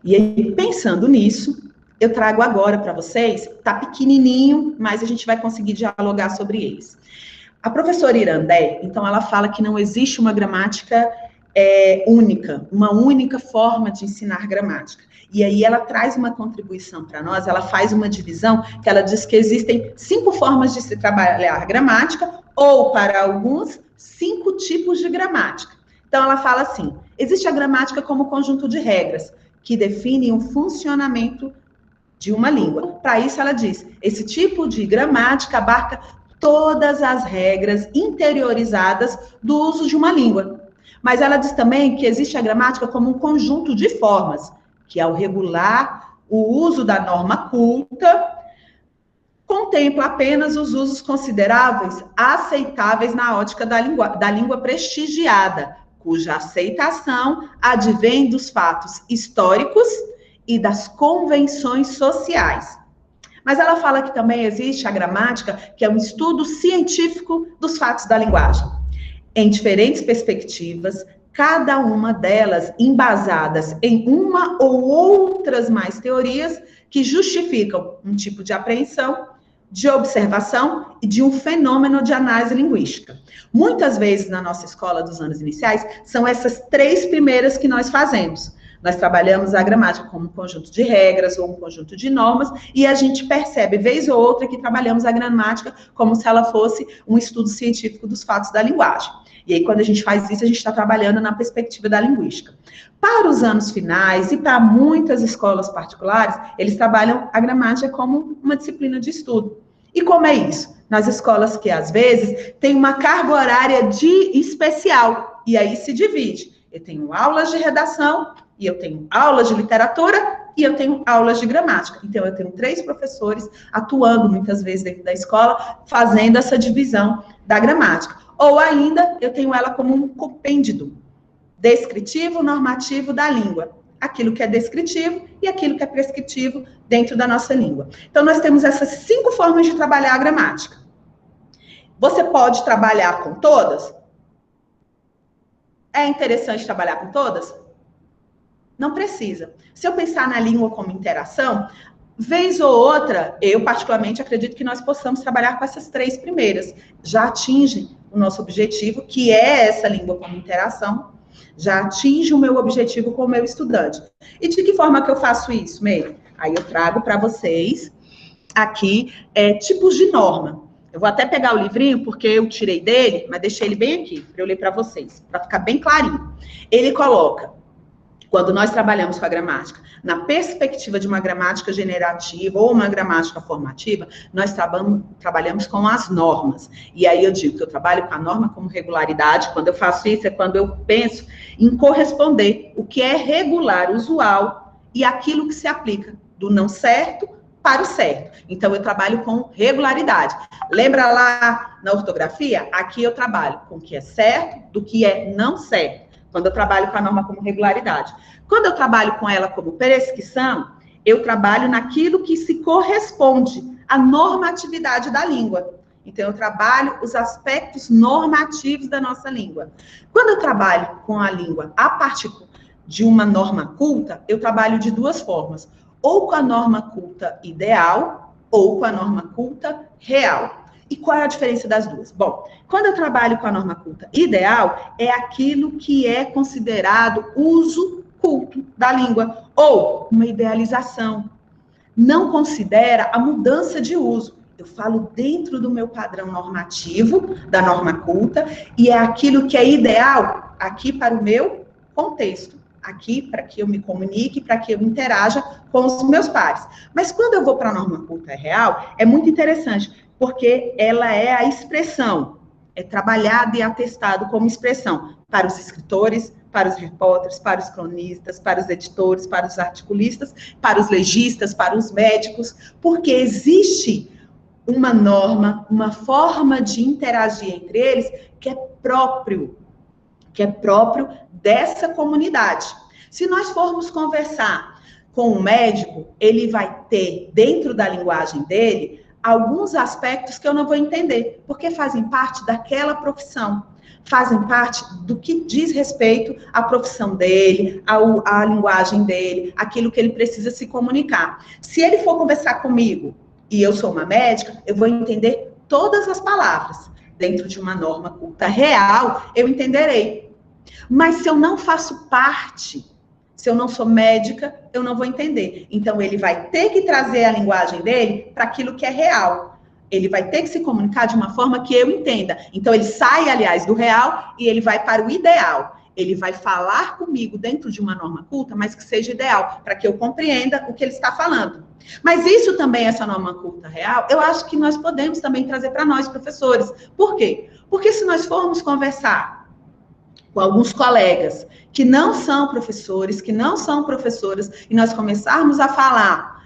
E aí, pensando nisso, eu trago agora para vocês, tá pequenininho, mas a gente vai conseguir dialogar sobre eles. A professora Irandé, então, ela fala que não existe uma gramática única, uma única forma de ensinar gramática. E aí ela traz uma contribuição para nós, ela faz uma divisão, que ela diz que existem 5 formas de se trabalhar gramática, ou, para alguns, 5 tipos de gramática. Então, ela fala assim, existe a gramática como conjunto de regras, que definem o funcionamento de uma língua. Para isso, ela diz, esse tipo de gramática abarca todas as regras interiorizadas do uso de uma língua. Mas ela diz também que existe a gramática como um conjunto de formas, que ao regular o uso da norma culta, contempla apenas os usos consideráveis aceitáveis na ótica da língua prestigiada, cuja aceitação advém dos fatos históricos e das convenções sociais. Mas ela fala que também existe a gramática, que é um estudo científico dos fatos da linguagem, em diferentes perspectivas, cada uma delas embasadas em uma ou outras mais teorias que justificam um tipo de apreensão, de observação e de um fenômeno de análise linguística. Muitas vezes na nossa escola dos anos iniciais, são essas 3 primeiras que nós fazemos. Nós trabalhamos a gramática como um conjunto de regras ou um conjunto de normas, e a gente percebe, vez ou outra, que trabalhamos a gramática como se ela fosse um estudo científico dos fatos da linguagem. E aí, quando a gente faz isso, a gente está trabalhando na perspectiva da linguística. Para os anos finais e para muitas escolas particulares, eles trabalham a gramática como uma disciplina de estudo. E como é isso? Nas escolas que, às vezes, tem uma carga horária especial, e aí se divide. Eu tenho aulas de redação, e eu tenho aulas de literatura, e eu tenho aulas de gramática. Então, eu tenho 3 professores atuando, muitas vezes, dentro da escola, fazendo essa divisão da gramática. Ou ainda, eu tenho ela como um compêndio descritivo, normativo da língua. Aquilo que é descritivo e aquilo que é prescritivo dentro da nossa língua. Então, nós temos essas 5 formas de trabalhar a gramática. Você pode trabalhar com todas? É interessante trabalhar com todas? Não precisa. Se eu pensar na língua como interação, vez ou outra, eu particularmente acredito que nós possamos trabalhar com essas 3 primeiras. Já atingem o nosso objetivo, que é essa língua como interação, já atinge o meu objetivo com o meu estudante. E de que forma que eu faço isso, Meire? Aí eu trago para vocês aqui tipos de norma. Eu vou até pegar o livrinho, porque eu tirei dele, mas deixei ele bem aqui, para eu ler para vocês, para ficar bem clarinho. Ele coloca, quando nós trabalhamos com a gramática, na perspectiva de uma gramática generativa ou uma gramática formativa, nós trabalhamos com as normas. E aí eu digo que eu trabalho com a norma como regularidade. Quando eu faço isso, é quando eu penso em corresponder o que é regular, usual, e aquilo que se aplica do não certo para o certo. Então, eu trabalho com regularidade. Lembra lá na ortografia? Aqui eu trabalho com o que é certo do que é não certo. Quando eu trabalho com a norma como regularidade. Quando eu trabalho com ela como prescrição, eu trabalho naquilo que se corresponde à normatividade da língua. Então, eu trabalho os aspectos normativos da nossa língua. Quando eu trabalho com a língua a partir de uma norma culta, eu trabalho de 2 formas. Ou com a norma culta ideal, ou com a norma culta real. E qual é a diferença das 2? Bom, quando eu trabalho com a norma culta ideal, é aquilo que é considerado uso culto da língua, ou uma idealização. Não considera a mudança de uso. Eu falo dentro do meu padrão normativo, da norma culta, e é aquilo que é ideal aqui para o meu contexto. Aqui para que eu me comunique, para que eu interaja com os meus pares. Mas quando eu vou para a norma culta real, é muito interessante, porque ela é a expressão, é trabalhada e atestado como expressão para os escritores, para os repórteres, para os cronistas, para os editores, para os articulistas, para os legistas, para os médicos, porque existe uma norma, uma forma de interagir entre eles que é próprio dessa comunidade. Se nós formos conversar com um médico, ele vai ter, dentro da linguagem dele, alguns aspectos que eu não vou entender, porque fazem parte daquela profissão. fazem parte do que diz respeito à profissão dele, à linguagem dele, aquilo que ele precisa se comunicar. Se ele for conversar comigo e eu sou uma médica, eu vou entender todas as palavras. Dentro de uma norma culta real, eu entenderei. Mas se eu não faço parte, se eu não sou médica, eu não vou entender. Então, ele vai ter que trazer a linguagem dele para aquilo que é real. Ele vai ter que se comunicar de uma forma que eu entenda. Então, ele sai, aliás, do real e ele vai para o ideal. Ele vai falar comigo dentro de uma norma culta, mas que seja ideal, para que eu compreenda o que ele está falando. Mas isso também, essa norma culta real, eu acho que nós podemos também trazer para nós, professores. Por quê? Porque se nós formos conversar com alguns colegas que não são professores, que não são professoras, e nós começarmos a falar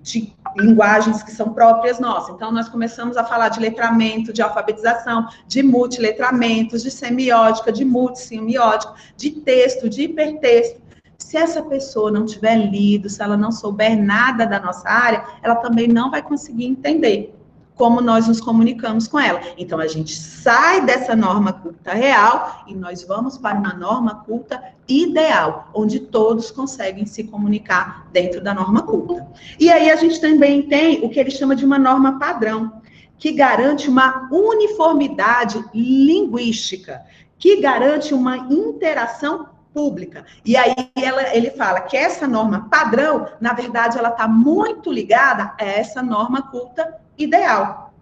de linguagens que são próprias nossas. Então, nós começamos a falar de letramento, de alfabetização, de multiletramentos, de semiótica, de multissemiótica, de texto, de hipertexto. Se essa pessoa não tiver lido, se ela não souber nada da nossa área, ela também não vai conseguir entender como nós nos comunicamos com ela. Então, a gente sai dessa norma culta real e nós vamos para uma norma culta ideal, onde todos conseguem se comunicar dentro da norma culta. E aí, a gente também tem o que ele chama de uma norma padrão, que garante uma uniformidade linguística, que garante uma interação pública. E aí, ele fala que essa norma padrão, na verdade, ela está muito ligada a essa norma culta ideal.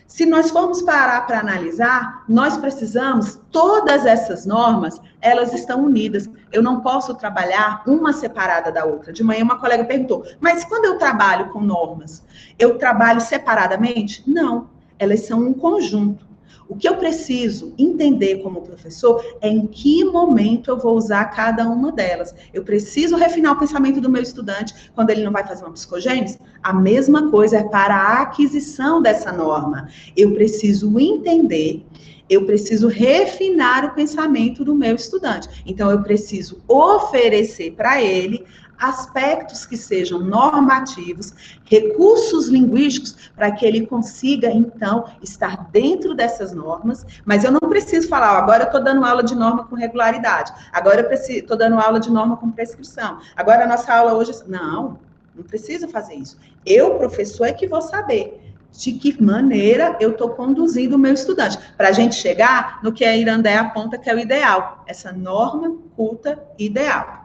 Se nós formos parar para analisar, nós precisamos, todas essas normas, elas estão unidas. Eu não posso trabalhar uma separada da outra. De manhã uma colega perguntou, mas quando eu trabalho com normas, eu trabalho separadamente? Não, elas são um conjunto. O que eu preciso entender como professor é em que momento eu vou usar cada uma delas. Eu preciso refinar o pensamento do meu estudante quando ele não vai fazer uma psicogênese? A mesma coisa é para a aquisição dessa norma. Eu preciso entender, eu preciso refinar o pensamento do meu estudante. Então, eu preciso oferecer para ele aspectos que sejam normativos, recursos linguísticos, para que ele consiga, então, estar dentro dessas normas, mas eu não preciso falar, agora eu estou dando aula de norma com regularidade, agora eu estou dando aula de norma com prescrição, agora a nossa aula hoje... Não preciso fazer isso. Eu, professor, é que vou saber de que maneira eu estou conduzindo o meu estudante, para a gente chegar no que a Irandé aponta que é o ideal, essa norma culta ideal.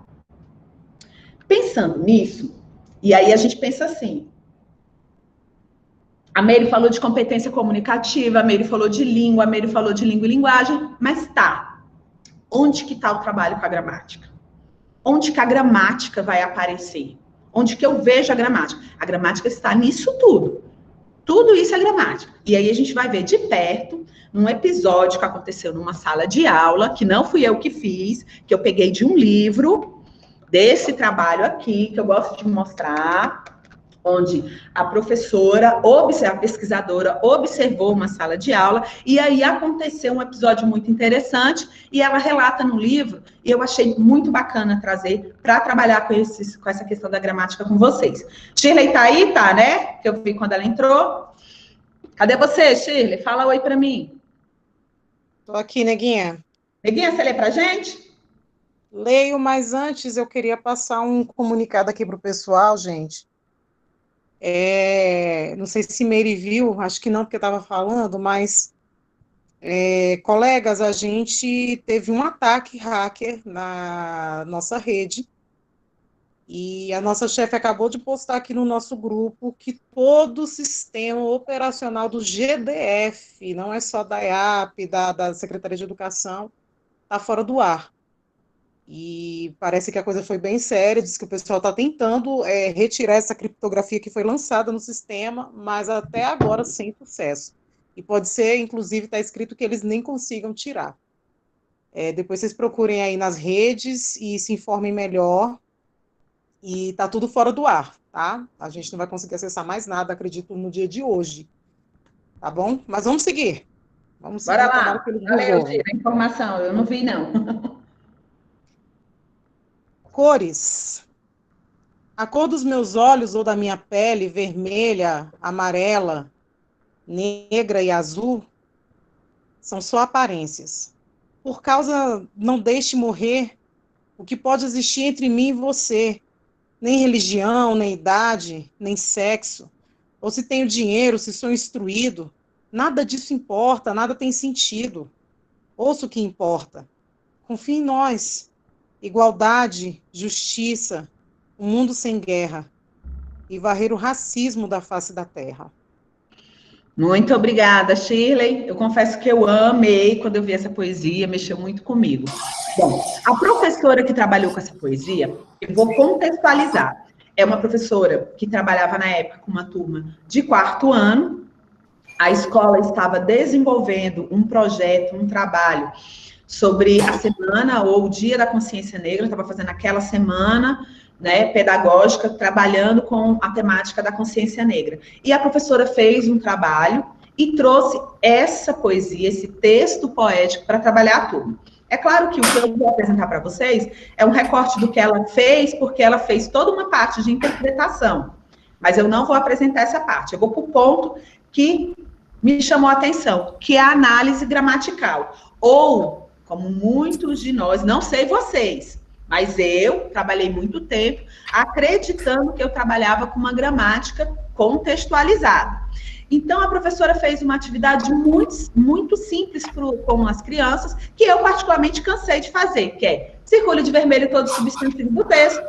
Pensando nisso, e aí a gente pensa assim, a Meire falou de competência comunicativa, a Meire falou de língua, a Meire falou de língua e linguagem, mas tá, onde que está o trabalho com a gramática? Onde que a gramática vai aparecer? Onde que eu vejo a gramática? A gramática está nisso tudo. Tudo isso é gramática. E aí a gente vai ver de perto, num episódio que aconteceu numa sala de aula, que não fui eu que fiz, que eu peguei de um livro... desse trabalho aqui, que eu gosto de mostrar, onde a professora, a pesquisadora, observou uma sala de aula, e aí aconteceu um episódio muito interessante, e ela relata no livro, e eu achei muito bacana trazer, para trabalhar com essa questão da gramática com vocês. Shirley tá aí, tá, né? Que eu vi quando ela entrou. Cadê você, Shirley? Fala oi para mim. Tô aqui, Neguinha. Neguinha, você lê pra gente? Leio, mas antes eu queria passar um comunicado aqui para o pessoal, gente. Não sei se Meire viu, acho que não, porque eu estava falando, mas, colegas, a gente teve um ataque hacker na nossa rede, e a nossa chefe acabou de postar aqui no nosso grupo que todo o sistema operacional do GDF, não é só da EAP, da Secretaria de Educação, está fora do ar. E parece que a coisa foi bem séria, diz que o pessoal está tentando retirar essa criptografia que foi lançada no sistema, mas até agora sem sucesso. E pode ser, inclusive, está escrito que eles nem consigam tirar. Depois vocês procurem aí nas redes e se informem melhor. E está tudo fora do ar, tá? A gente não vai conseguir acessar mais nada, acredito, no dia de hoje. Tá bom? Mas vamos seguir. Vamos seguir. Bora lá. Valeu, Gira, a informação, eu não vi, não. Cores. A cor dos meus olhos ou da minha pele, vermelha, amarela, negra e azul, são só aparências. por causa, não deixe morrer o que pode existir entre mim e você, nem religião, nem idade, nem sexo, ou se tenho dinheiro, se sou instruído, nada disso importa, nada tem sentido. Ouça o que importa. Confie em nós. Igualdade, justiça, um mundo sem guerra e varrer o racismo da face da terra. Muito obrigada, Shirley. Eu confesso que eu amei quando eu vi essa poesia, mexeu muito comigo. Bom, a professora que trabalhou com essa poesia, eu vou contextualizar. É uma professora que trabalhava na época com uma turma de 4º ano. A escola estava desenvolvendo um projeto, um trabalho sobre a semana ou o Dia da Consciência Negra, estava fazendo aquela semana, né, pedagógica, trabalhando com a temática da consciência negra. E a professora fez um trabalho e trouxe essa poesia, esse texto poético para trabalhar a turma. É claro que o que eu vou apresentar para vocês é um recorte do que ela fez, porque ela fez toda uma parte de interpretação. Mas eu não vou apresentar essa parte, eu vou para o ponto que me chamou a atenção, que é a análise gramatical. Ou, como muitos de nós, não sei vocês, mas eu trabalhei muito tempo acreditando que eu trabalhava com uma gramática contextualizada. Então, a professora fez uma atividade muito simples com as crianças, que eu particularmente cansei de fazer, que é circule de vermelho todos os substantivos do texto,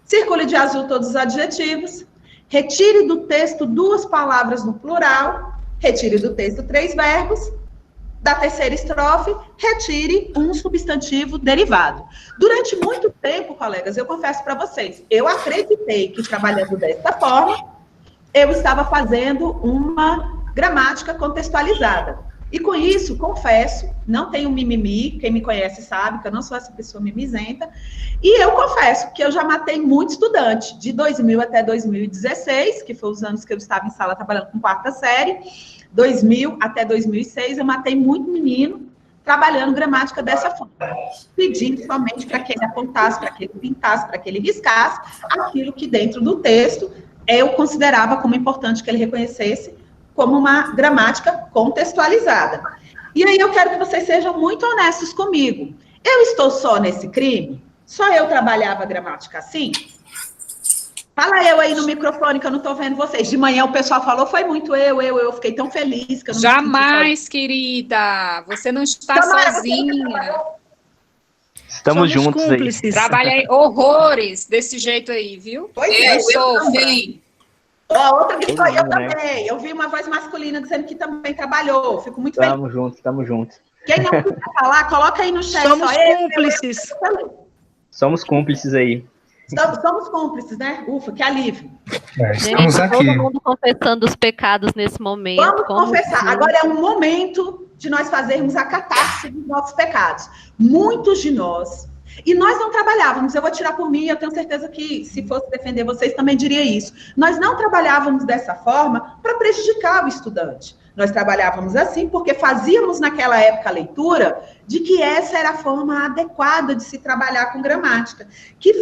circule de azul todos os adjetivos, retire do texto 2 palavras no plural, retire do texto 3 verbos, da terceira estrofe, retire um substantivo derivado. Durante muito tempo, colegas, eu confesso para vocês, eu acreditei que trabalhando desta forma, eu estava fazendo uma gramática contextualizada. E com isso, confesso, não tenho mimimi, quem me conhece sabe que eu não sou essa pessoa mimizenta, e eu confesso que eu já matei muito estudante, de 2000 até 2016, que foi os anos que eu estava em sala trabalhando com 4ª série, 2000 até 2006, eu matei muito menino trabalhando gramática dessa forma, pedindo somente para que ele apontasse, para que ele pintasse, para que ele riscasse aquilo que dentro do texto eu considerava como importante que ele reconhecesse como uma gramática contextualizada. E aí eu quero que vocês sejam muito honestos comigo. Eu estou só nesse crime? Só eu trabalhava gramática assim? Fala eu aí no microfone que eu não estou vendo vocês. De manhã o pessoal falou, foi muito eu fiquei tão feliz que eu não Jamais, querida, você não está sozinha. Estamos juntos cúmplices. aí. Trabalhei horrores desse jeito aí, viu? Pois é, eu também. Ó, outra que foi, eu também. Eu vi uma voz masculina dizendo que também trabalhou. Fico muito feliz. Estamos juntos. Quem não quiser falar, coloca aí no chat. Somos cúmplices. Somos cúmplices aí. Somos cúmplices, né? Ufa, que alívio. Estamos aqui. Todo mundo confessando os pecados nesse momento. Vamos confessar. Agora é um momento de nós fazermos a catarse dos nossos pecados. Muitos de nós, e nós não trabalhávamos, eu vou tirar por mim, eu tenho certeza que se fosse defender vocês também diria isso. Nós não trabalhávamos dessa forma para prejudicar o estudante. Nós trabalhávamos assim porque fazíamos naquela época a leitura de que essa era a forma adequada de se trabalhar com gramática. Que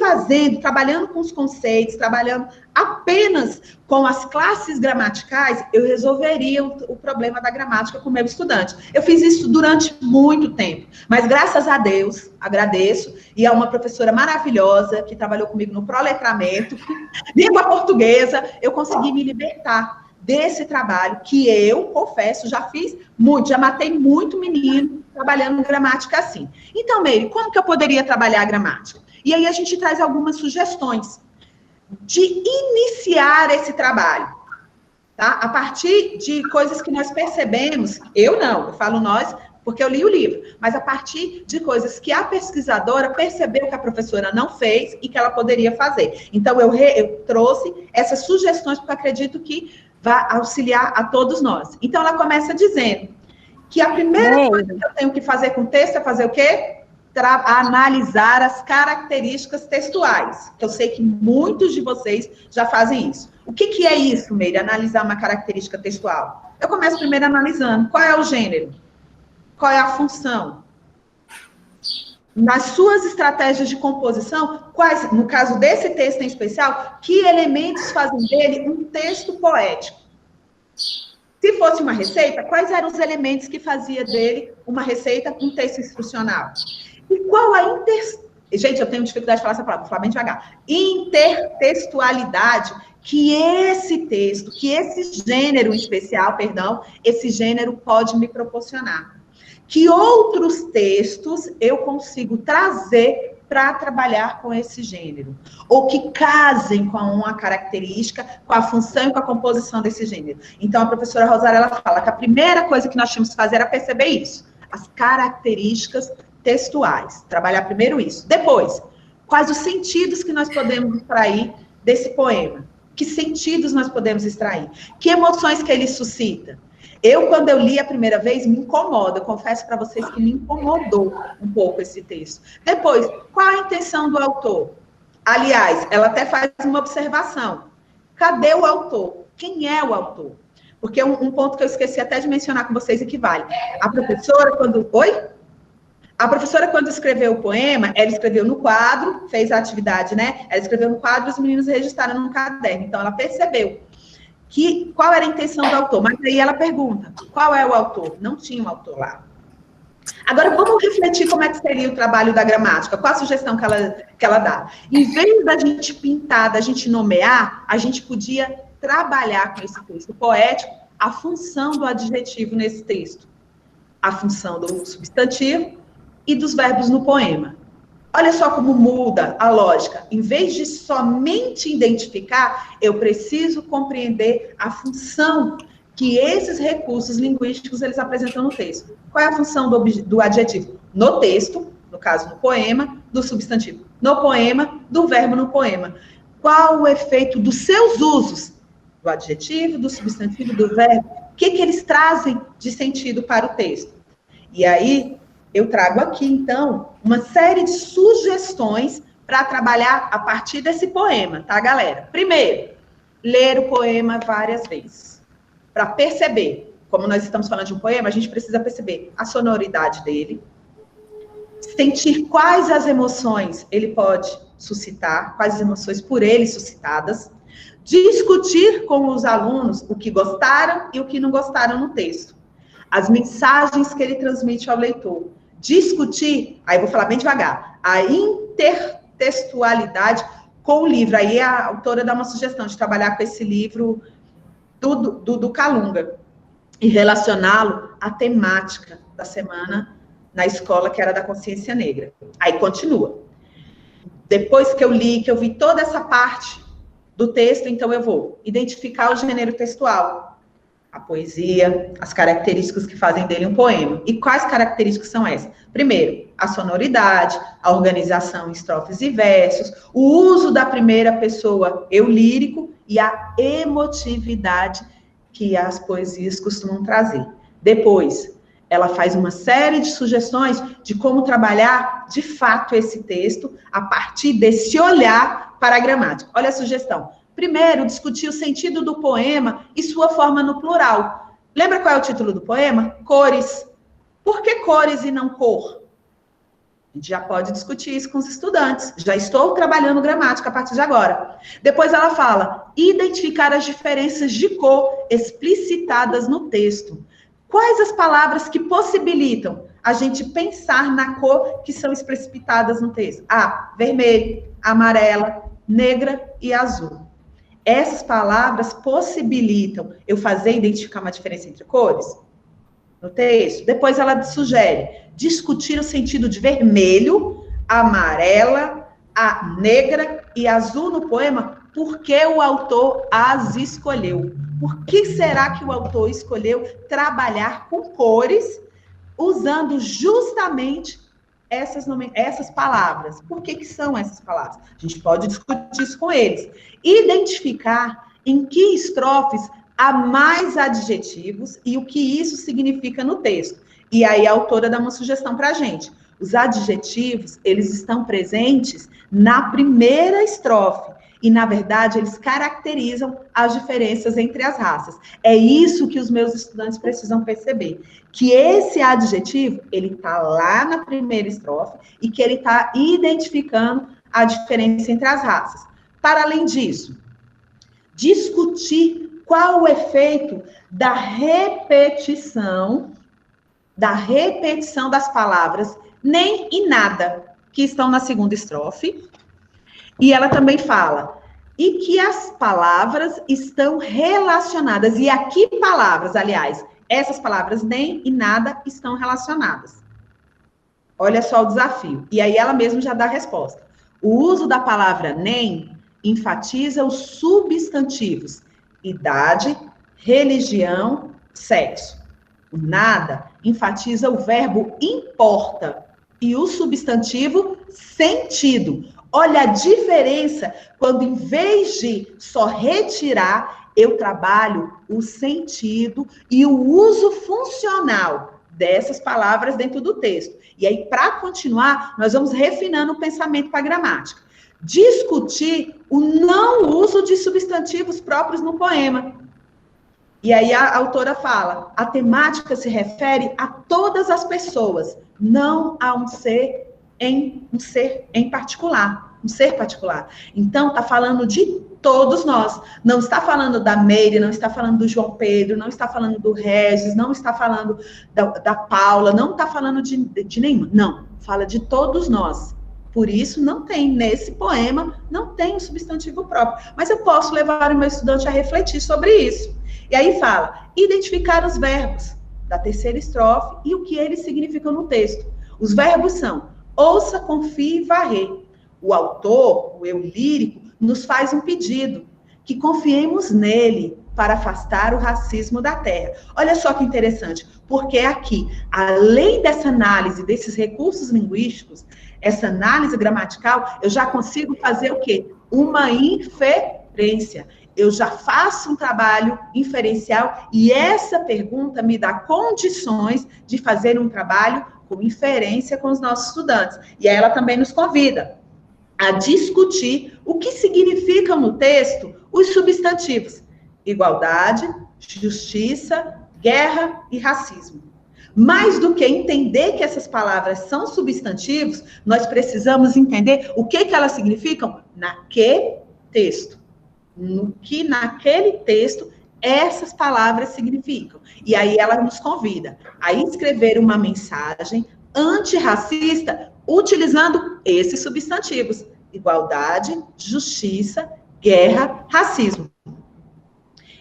trabalhando com os conceitos, trabalhando apenas com as classes gramaticais, eu resolveria o problema da gramática com o meu estudante. Eu fiz isso durante muito tempo, mas graças a Deus, agradeço, e a uma professora maravilhosa que trabalhou comigo no proletramento, língua portuguesa, eu consegui me libertar desse trabalho que eu, confesso, já fiz muito, já matei muito menino trabalhando gramática assim. Então, Meire, como que eu poderia trabalhar a gramática? E aí a gente traz algumas sugestões de iniciar esse trabalho, tá? A partir de coisas que nós percebemos, eu falo nós, porque eu li o livro, mas a partir de coisas que a pesquisadora percebeu que a professora não fez e que ela poderia fazer. Então, eu trouxe essas sugestões, porque eu acredito que vai auxiliar a todos nós. Então, ela começa dizendo que a primeira coisa que eu tenho que fazer com o texto é fazer o quê? Analisar as características textuais. Eu sei que muitos de vocês já fazem isso. O que é isso, Meire, analisar uma característica textual? Eu começo primeiro analisando qual é o gênero, qual é a função. Nas suas estratégias de composição, quais, no caso desse texto em especial, que elementos fazem dele um texto poético? Se fosse uma receita, quais eram os elementos que fazia dele uma receita com texto instrucional? E qual a Gente, eu tenho dificuldade de falar essa palavra, vou falar bem devagar. Intertextualidade que esse texto, que esse gênero especial, esse gênero pode me proporcionar. Que outros textos eu consigo trazer para trabalhar com esse gênero, ou que casem com uma característica, com a função e com a composição desse gênero. Então, a professora Rosária, ela fala que a primeira coisa que nós tínhamos que fazer era perceber isso, as características textuais, trabalhar primeiro isso. Depois, quais os sentidos que nós podemos extrair desse poema? Que sentidos nós podemos extrair? Que emoções que ele suscita? Quando eu li a primeira vez, me incomoda. Eu confesso para vocês que me incomodou um pouco esse texto. Depois, qual a intenção do autor? Aliás, ela até faz uma observação. Cadê o autor? Quem é o autor? Porque um ponto que eu esqueci até de mencionar com vocês e que vale. A professora, quando escreveu o poema, ela escreveu no quadro, fez a atividade, né? Ela escreveu no quadro e os meninos registraram no caderno. Então, ela percebeu qual era a intenção do autor. Mas aí ela pergunta, qual é o autor? Não tinha um autor lá. Agora, vamos refletir como é que seria o trabalho da gramática. Qual a sugestão que ela dá? Em vez da gente pintar, da gente nomear, a gente podia trabalhar com esse texto poético a função do adjetivo nesse texto, a função do substantivo e dos verbos no poema. Olha só como muda a lógica. Em vez de somente identificar, eu preciso compreender a função que esses recursos linguísticos eles apresentam no texto. Qual é a função do adjetivo? No texto, no caso no poema, do substantivo no poema, do verbo no poema. Qual o efeito dos seus usos? Do adjetivo, do substantivo, do verbo. O que eles trazem de sentido para o texto? E aí, eu trago aqui, então, uma série de sugestões para trabalhar a partir desse poema, tá, galera? Primeiro, ler o poema várias vezes. Para perceber, como nós estamos falando de um poema, a gente precisa perceber a sonoridade dele, sentir quais as emoções ele pode suscitar, quais as emoções por ele suscitadas, discutir com os alunos o que gostaram e o que não gostaram no texto, as mensagens que ele transmite ao leitor, discutir, aí vou falar bem devagar, a intertextualidade com o livro. Aí a autora dá uma sugestão de trabalhar com esse livro do Calunga e relacioná-lo à temática da semana na escola, que era da consciência negra. Aí continua. Depois que eu li, que eu vi toda essa parte do texto, então eu vou identificar o gênero textual, a poesia, as características que fazem dele um poema. E quais características são essas? Primeiro, a sonoridade, a organização em estrofes e versos, o uso da primeira pessoa eu lírico e a emotividade que as poesias costumam trazer. Depois, ela faz uma série de sugestões de como trabalhar, de fato, esse texto a partir desse olhar para a gramática. Olha a sugestão. Primeiro, discutir o sentido do poema e sua forma no plural. Lembra qual é o título do poema? Cores. Por que cores e não cor? A gente já pode discutir isso com os estudantes. Já estou trabalhando gramática a partir de agora. Depois ela fala, identificar as diferenças de cor explicitadas no texto. Quais as palavras que possibilitam a gente pensar na cor que são explicitadas no texto? Vermelho, amarela, negra e azul. Essas palavras possibilitam eu identificar uma diferença entre cores no texto. Depois ela sugere discutir o sentido de vermelho, amarela, a negra e azul no poema, porque o autor as escolheu. Por que será que o autor escolheu trabalhar com cores, usando justamente essas palavras? Por que são essas palavras? A gente pode discutir isso com eles. Identificar em que estrofes há mais adjetivos e o que isso significa no texto. E aí a autora dá uma sugestão para a gente. Os adjetivos, eles estão presentes na primeira estrofe. E, na verdade, eles caracterizam as diferenças entre as raças. É isso que os meus estudantes precisam perceber. Que esse adjetivo, ele está lá na primeira estrofe e que ele está identificando a diferença entre as raças. Para além disso, discutir qual o efeito da repetição das palavras nem e nada, que estão na segunda estrofe. E ela também fala, e que as palavras estão relacionadas. E aqui palavras, aliás, essas palavras nem e nada estão relacionadas. Olha só o desafio. E aí ela mesma já dá a resposta. O uso da palavra nem enfatiza os substantivos idade, religião, sexo. O nada enfatiza o verbo importa e o substantivo sentido. Olha a diferença quando, em vez de só retirar, eu trabalho o sentido e o uso funcional dessas palavras dentro do texto. E aí, para continuar, nós vamos refinando o pensamento para a gramática. Discutir o não uso de substantivos próprios no poema. E aí a autora fala, a temática se refere a todas as pessoas, não a um ser em particular, um ser particular. Então, está falando de todos nós. Não está falando da Meire, não está falando do João Pedro, não está falando do Regis, não está falando da Paula, não está falando de nenhum. Não, fala de todos nós. Por isso, não tem, nesse poema, não tem um substantivo próprio. Mas eu posso levar o meu estudante a refletir sobre isso. E aí fala, identificar os verbos da terceira estrofe e o que eles significam no texto. Os verbos são ouça, confie e varrer. O autor, o eu lírico, nos faz um pedido, que confiemos nele para afastar o racismo da terra. Olha só que interessante, porque aqui, além dessa análise, desses recursos linguísticos, essa análise gramatical, eu já consigo fazer o quê? Uma inferência. Eu já faço um trabalho inferencial e essa pergunta me dá condições de fazer um trabalho com inferência com os nossos estudantes. E aí ela também nos convida a discutir o que significam no texto os substantivos: igualdade, justiça, guerra e racismo. Mais do que entender que essas palavras são substantivos, nós precisamos entender o que elas significam naquele texto. No que naquele texto essas palavras significam. E aí ela nos convida a escrever uma mensagem antirracista utilizando esses substantivos: igualdade, justiça, guerra, racismo.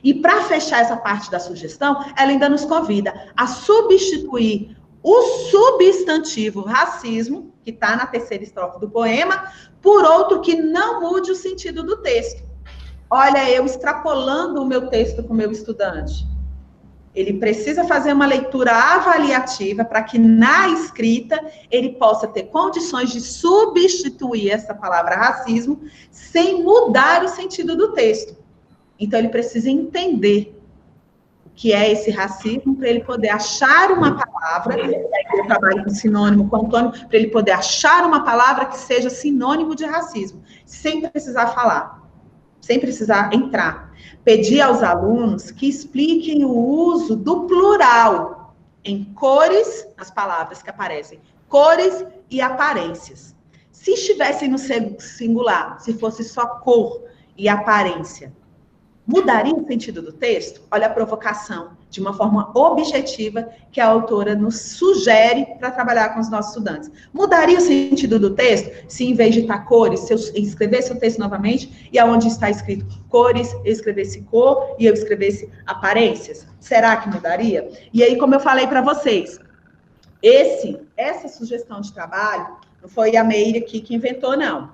E para fechar essa parte da sugestão, ela ainda nos convida a substituir o substantivo racismo, que está na terceira estrofe do poema, por outro que não mude o sentido do texto. Olha, eu extrapolando o meu texto com o meu estudante. Ele precisa fazer uma leitura avaliativa para que na escrita ele possa ter condições de substituir essa palavra racismo sem mudar o sentido do texto. Então, ele precisa entender o que é esse racismo para ele poder achar uma palavra, eu trabalho com sinônimo, com antônimo, para ele poder achar uma palavra que seja sinônimo de racismo, sem precisar falar. Sem precisar entrar. Pedir aos alunos que expliquem o uso do plural em cores, as palavras que aparecem, cores e aparências. Se estivessem no singular, se fosse só cor e aparência, mudaria o sentido do texto? Olha a provocação, de uma forma objetiva, que a autora nos sugere para trabalhar com os nossos estudantes. Mudaria o sentido do texto se, em vez de estar cores, se eu escrevesse o texto novamente e aonde está escrito cores, eu escrevesse cor e eu escrevesse aparências? Será que mudaria? E aí, como eu falei para vocês, essa sugestão de trabalho não foi a Meire aqui que inventou, não.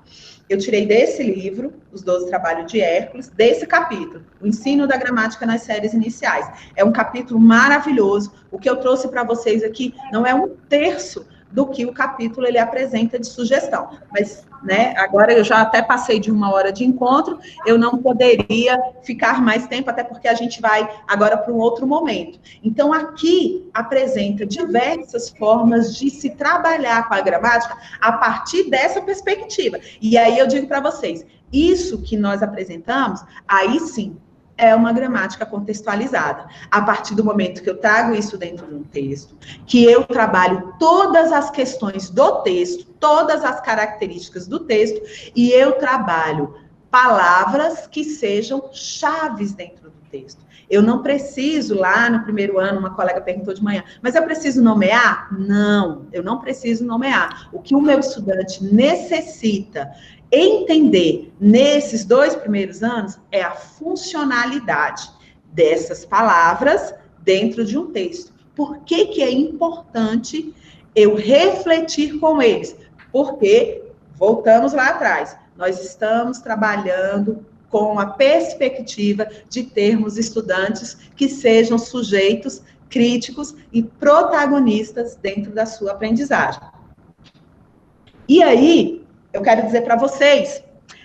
Eu tirei desse livro, Os 12 Trabalhos de Hércules, desse capítulo, o ensino da gramática nas séries iniciais. É um capítulo maravilhoso. O que eu trouxe para vocês aqui não é um terço do que o capítulo ele apresenta de sugestão. Mas, né, agora eu já até passei de 1 hora de encontro, eu não poderia ficar mais tempo, até porque a gente vai agora para um outro momento. Então, aqui apresenta diversas formas de se trabalhar com a gramática a partir dessa perspectiva. E aí eu digo para vocês, isso que nós apresentamos, aí sim, é uma gramática contextualizada. A partir do momento que eu trago isso dentro de um texto, que eu trabalho todas as questões do texto, todas as características do texto, e eu trabalho palavras que sejam chaves dentro do texto. Eu não preciso, lá no primeiro ano, uma colega perguntou de manhã, mas eu preciso nomear? Não, eu não preciso nomear. O que o meu estudante necessita entender nesses 2 primeiros anos é a funcionalidade dessas palavras dentro de um texto. Por que que é importante eu refletir com eles? Porque, voltamos lá atrás, nós estamos trabalhando com a perspectiva de termos estudantes que sejam sujeitos críticos e protagonistas dentro da sua aprendizagem. E aí, eu quero dizer para vocês,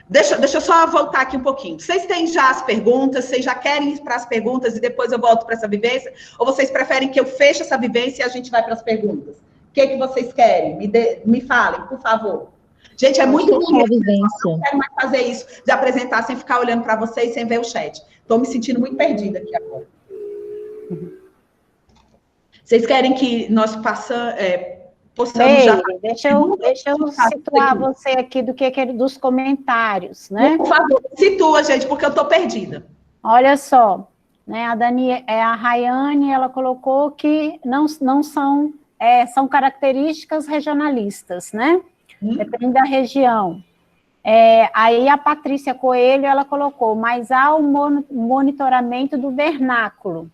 deixa eu só voltar aqui um pouquinho. Vocês têm já as perguntas, vocês já querem ir para as perguntas e depois eu volto para essa vivência? Ou vocês preferem que eu feche essa vivência e a gente vai para as perguntas? O que vocês querem? Me falem, por favor. Gente, é muito bonito. Eu não quero mais fazer isso, de apresentar sem ficar olhando para vocês, sem ver o chat. Estou me sentindo muito perdida aqui agora. Vocês querem que nós possamos já... Deixa eu situar você aqui dos comentários, né? Por favor, situa, gente, porque eu estou perdida. Olha só, né? A Rayane, ela colocou que não são características regionalistas, né? Depende da região. Aí a Patrícia Coelho, ela colocou, mas há o monitoramento do vernáculo.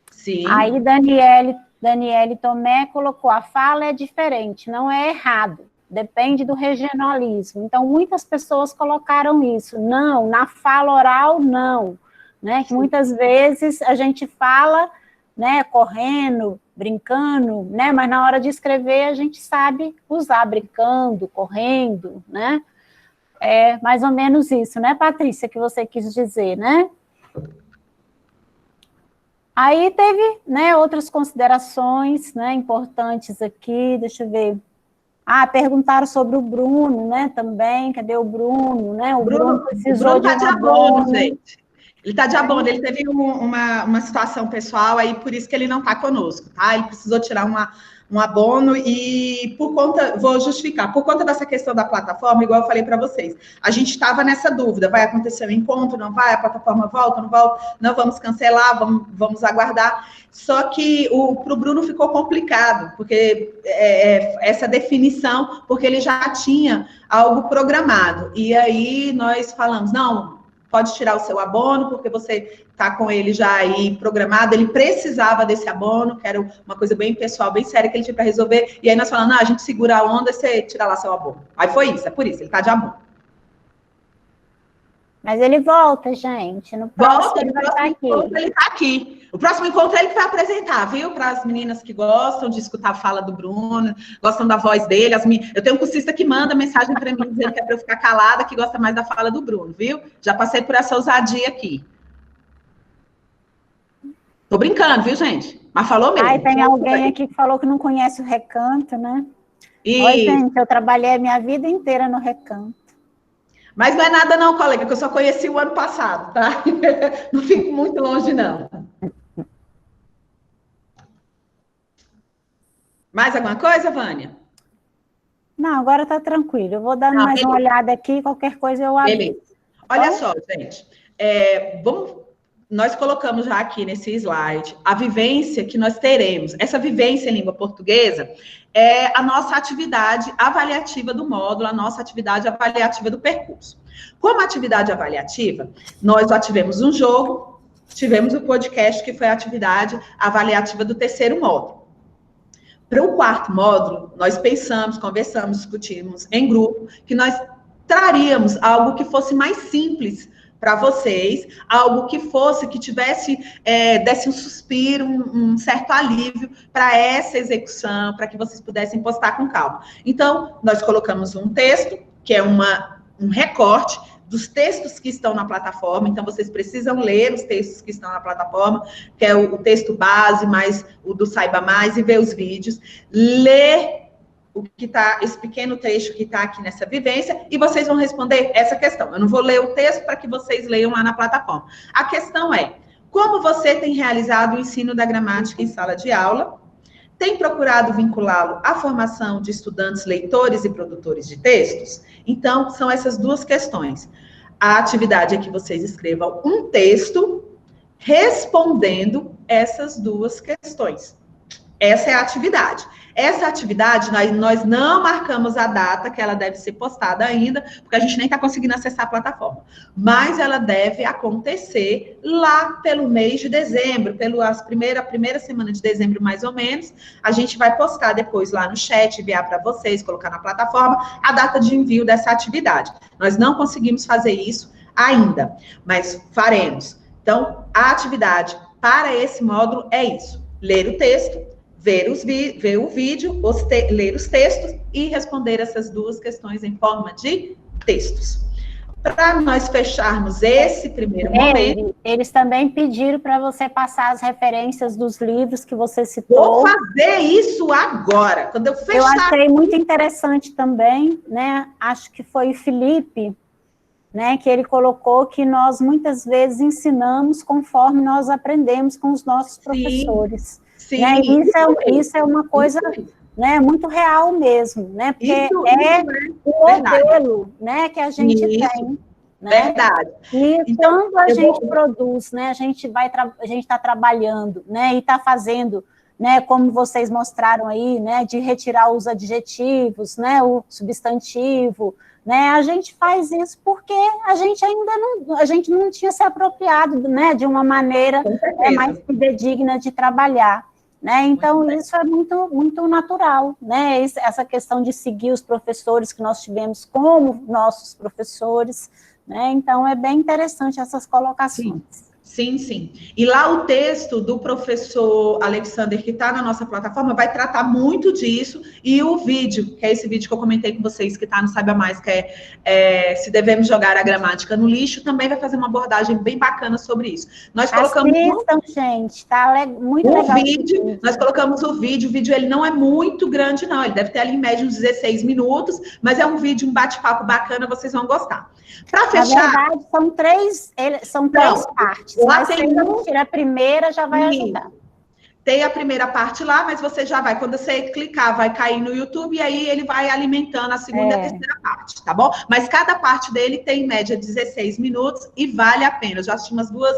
Sim. Aí Daniele Tomé colocou, a fala é diferente, não é errado, depende do regionalismo. Então, muitas pessoas colocaram isso. Não, na fala oral, não. Né? Que muitas vezes a gente fala, né, correndo, brincando, né? Mas na hora de escrever a gente sabe usar brincando, correndo, né? É mais ou menos isso, né, Patrícia, que você quis dizer, né? Aí teve, né, outras considerações, né, importantes aqui, deixa eu ver. Perguntaram sobre o Bruno, né, também, cadê o Bruno, né? O Bruno precisou de um abono, gente. Ele está de abono, ele teve uma situação pessoal, aí por isso que ele não está conosco, tá? Ele precisou tirar um abono e vou justificar, por conta dessa questão da plataforma, igual eu falei para vocês, a gente estava nessa dúvida, vai acontecer o encontro, não vai, a plataforma volta, não volta, não vamos cancelar, vamos aguardar, só que para o Bruno ficou complicado, porque essa definição, porque ele já tinha algo programado, e aí nós falamos, não, pode tirar o seu abono, porque você está com ele já aí programado, ele precisava desse abono, que era uma coisa bem pessoal, bem séria, que ele tinha para resolver, e aí nós falamos, a gente segura a onda e você tira lá seu abono. Aí foi isso, é por isso, ele está de abono. Mas ele volta, gente, no próximo ele vai estar aqui. Ele está aqui. O próximo encontro ele vai apresentar, viu? Para as meninas que gostam de escutar a fala do Bruno, gostam da voz dele. Eu tenho um cursista que manda mensagem para mim dizendo que é para eu ficar calada, que gosta mais da fala do Bruno, viu? Já passei por essa ousadia aqui. Tô brincando, viu, gente? Mas falou mesmo. Tem alguém aqui que falou que não conhece o Recanto, né? Oi, gente, eu trabalhei a minha vida inteira no Recanto. Mas não é nada não, colega, que eu só conheci o ano passado, tá? Não fico muito longe, não. Mais alguma coisa, Vânia? Não, agora tá tranquilo. Eu vou dar mais uma olhada aqui, qualquer coisa eu aviso. Beleza. Olha só, gente. Nós colocamos já aqui nesse slide a vivência que nós teremos. Essa vivência em língua portuguesa é a nossa atividade avaliativa do módulo, a nossa atividade avaliativa do percurso. Como atividade avaliativa, nós já tivemos um jogo, tivemos o podcast, que foi a atividade avaliativa do terceiro módulo. Para o quarto módulo, nós pensamos, conversamos, discutimos em grupo, que nós traríamos algo que fosse mais simples para vocês, algo que tivesse, desse um suspiro, um certo alívio para essa execução, para que vocês pudessem postar com calma. Então, nós colocamos um texto, que é um recorte dos textos que estão na plataforma, então vocês precisam ler os textos que estão na plataforma, que é o texto base, mais o do Saiba Mais, e ver os vídeos, ler esse pequeno trecho que está aqui nessa vivência, e vocês vão responder essa questão. Eu não vou ler o texto para que vocês leiam lá na plataforma. A questão é, como você tem realizado o ensino da gramática em sala de aula? Tem procurado vinculá-lo à formação de estudantes leitores e produtores de textos? Então, são essas duas questões. A atividade é que vocês escrevam um texto respondendo essas duas questões. Essa é a atividade. Essa atividade, nós não marcamos a data que ela deve ser postada ainda, porque a gente nem está conseguindo acessar a plataforma. Mas ela deve acontecer lá pelo mês de dezembro, primeira semana de dezembro, mais ou menos. A gente vai postar depois lá no chat, enviar para vocês, colocar na plataforma a data de envio dessa atividade. Nós não conseguimos fazer isso ainda, mas faremos. Então, a atividade para esse módulo é isso: ler o texto, ver o vídeo, ler os textos e responder essas duas questões em forma de textos. Para nós fecharmos esse primeiro momento... Eles também pediram para você passar as referências dos livros que você citou. Vou fazer isso agora, quando eu fechar... Eu achei muito interessante também, né? Acho que foi o Felipe, né, que ele colocou que nós muitas vezes ensinamos conforme nós aprendemos com os nossos professores. Sim, né? Isso é uma coisa, né, muito real mesmo, né? Porque o modelo, né, que a gente tem. Né? Verdade. E então, quando a gente produz, né, a gente está trabalhando, né, e está fazendo, né, como vocês mostraram aí, né, de retirar os adjetivos, né, o substantivo, né, a gente faz isso porque a gente não tinha se apropriado, né, de uma maneira mais fidedigna de trabalhar. Né? Então, isso é muito, muito natural, né? Essa questão de seguir os professores que nós tivemos como nossos professores, né? Então, é bem interessante essas colocações. Sim, sim. E lá o texto do professor Alexander, que está na nossa plataforma, vai tratar muito disso, e o vídeo, que é esse vídeo que eu comentei com vocês, que está no Saiba Mais, que é Se Devemos Jogar a Gramática no Lixo, também vai fazer uma abordagem bem bacana sobre isso. Nós colocamos... gente, tá muito legal. Vídeo, nós colocamos o vídeo ele não é muito grande, não, ele deve ter ali em média uns 16 minutos, mas é um vídeo, um bate-papo bacana, vocês vão gostar. Para fechar... Na verdade, são três partes. Mas se você assistir a primeira, já vai ajudar. Tem a primeira parte lá, mas você já vai, quando você clicar, vai cair no YouTube, e aí ele vai alimentando a segunda e a terceira parte, tá bom? Mas cada parte dele tem, em média, 16 minutos, e vale a pena. Eu já assisti umas 2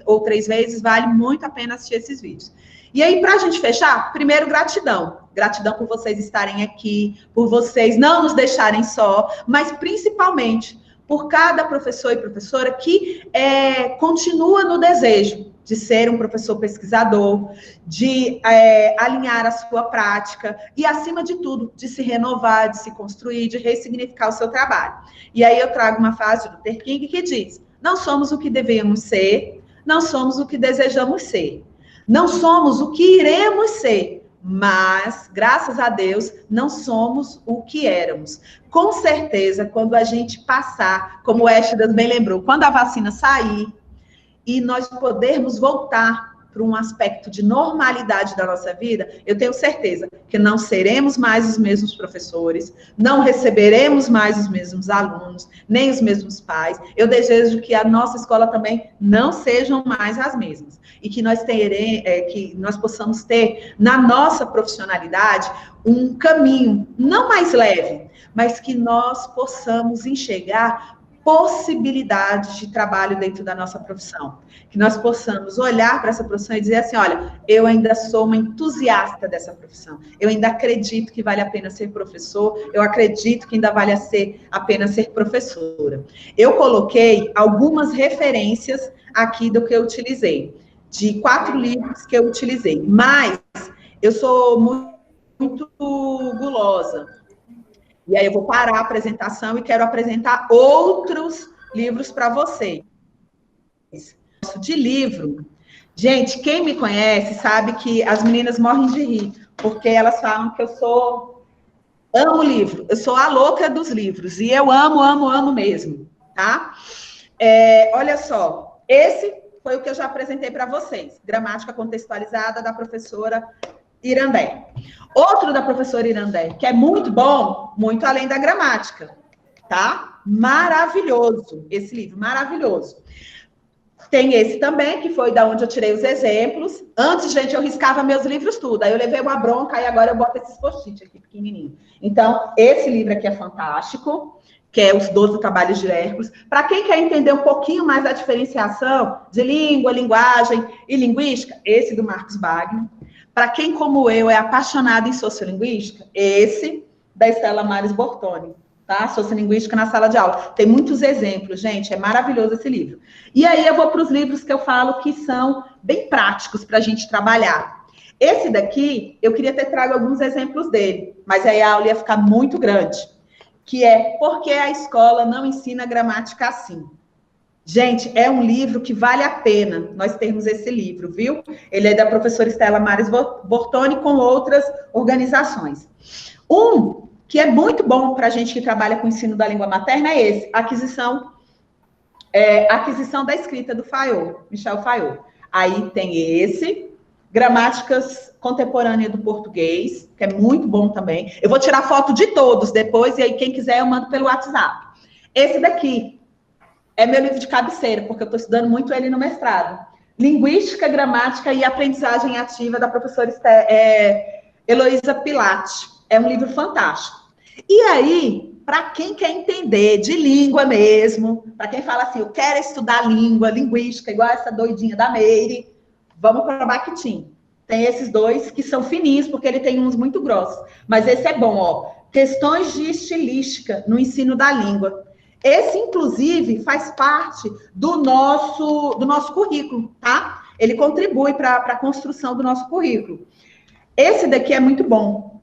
ou 3 vezes, vale muito a pena assistir esses vídeos. E aí, para a gente fechar, primeiro, gratidão. Gratidão por vocês estarem aqui, por vocês não nos deixarem só, mas principalmente por cada professor e professora que continua no desejo de ser um professor pesquisador, de alinhar a sua prática e, acima de tudo, de se renovar, de se construir, de ressignificar o seu trabalho. E aí eu trago uma frase do Luther King que diz: não somos o que devemos ser, não somos o que desejamos ser, não somos o que iremos ser, mas, graças a Deus, não somos o que éramos. Com certeza, quando a gente passar, como o Eshidas bem lembrou, quando a vacina sair e nós podermos voltar para um aspecto de normalidade da nossa vida, eu tenho certeza que não seremos mais os mesmos professores, não receberemos mais os mesmos alunos, nem os mesmos pais. Eu desejo que a nossa escola também não sejam mais as mesmas. E que nós possamos ter, na nossa profissionalidade, um caminho não mais leve, mas que nós possamos enxergar possibilidades de trabalho dentro da nossa profissão. Que nós possamos olhar para essa profissão e dizer assim: olha, eu ainda sou uma entusiasta dessa profissão, eu ainda acredito que vale a pena ser professor, eu acredito que ainda vale a pena ser professora. Eu coloquei algumas referências aqui do que eu utilizei, de 4 livros que eu utilizei, mas eu sou muito gulosa. E aí eu vou parar a apresentação e quero apresentar outros livros para vocês. De livro, gente, quem me conhece sabe que as meninas morrem de rir, porque elas falam que eu amo livro, eu sou a louca dos livros, e eu amo mesmo, tá? Olha só, esse foi o que eu já apresentei para vocês, Gramática Contextualizada, da professora Irandé. Outro da professora Irandé, que é muito bom, muito além da gramática, tá? Maravilhoso, esse livro, maravilhoso. Tem esse também, que foi da onde eu tirei os exemplos. Antes, gente, eu riscava meus livros tudo, aí eu levei uma bronca e agora eu boto esses post-it aqui pequenininho. Então, esse livro aqui é fantástico. que é os 12 Trabalhos de Hércules. Para quem quer entender um pouquinho mais a diferenciação de língua, linguagem e linguística, esse do Marcos Wagner. Para quem, como eu, é apaixonado em sociolinguística, esse da Estela Maris Bortoni, tá? Sociolinguística na sala de aula. Tem muitos exemplos, gente, é maravilhoso esse livro. E aí eu vou para os livros que eu falo que são bem práticos para a gente trabalhar. Esse daqui, eu queria ter trago alguns exemplos dele, mas aí a aula ia ficar muito grande, que é Por que a escola não ensina gramática assim? Gente, é um livro que vale a pena nós termos esse livro, viu? Ele é da professora Estela Maris Bortoni com outras organizações. Um que é muito bom para a gente que trabalha com o ensino da língua materna é esse, Aquisição da Escrita do Fayot, Michel Fayot. Aí tem esse, Gramáticas Contemporâneas do Português, que é muito bom também. Eu vou tirar foto de todos depois, e aí quem quiser eu mando pelo WhatsApp. Esse daqui é meu livro de cabeceira, porque eu estou estudando muito ele no mestrado. Linguística, Gramática e Aprendizagem Ativa, da professora Heloísa Pilate. É um livro fantástico. E aí, para quem quer entender de língua mesmo, para quem fala assim, eu quero estudar língua, linguística, igual essa doidinha da Meire, vamos para Bakhtin. Tem esses dois que são fininhos, porque ele tem uns muito grossos. Mas esse é bom, ó. Questões de estilística no ensino da língua. Esse, inclusive, faz parte do nosso currículo, tá? Ele contribui para a construção do nosso currículo. Esse daqui é muito bom.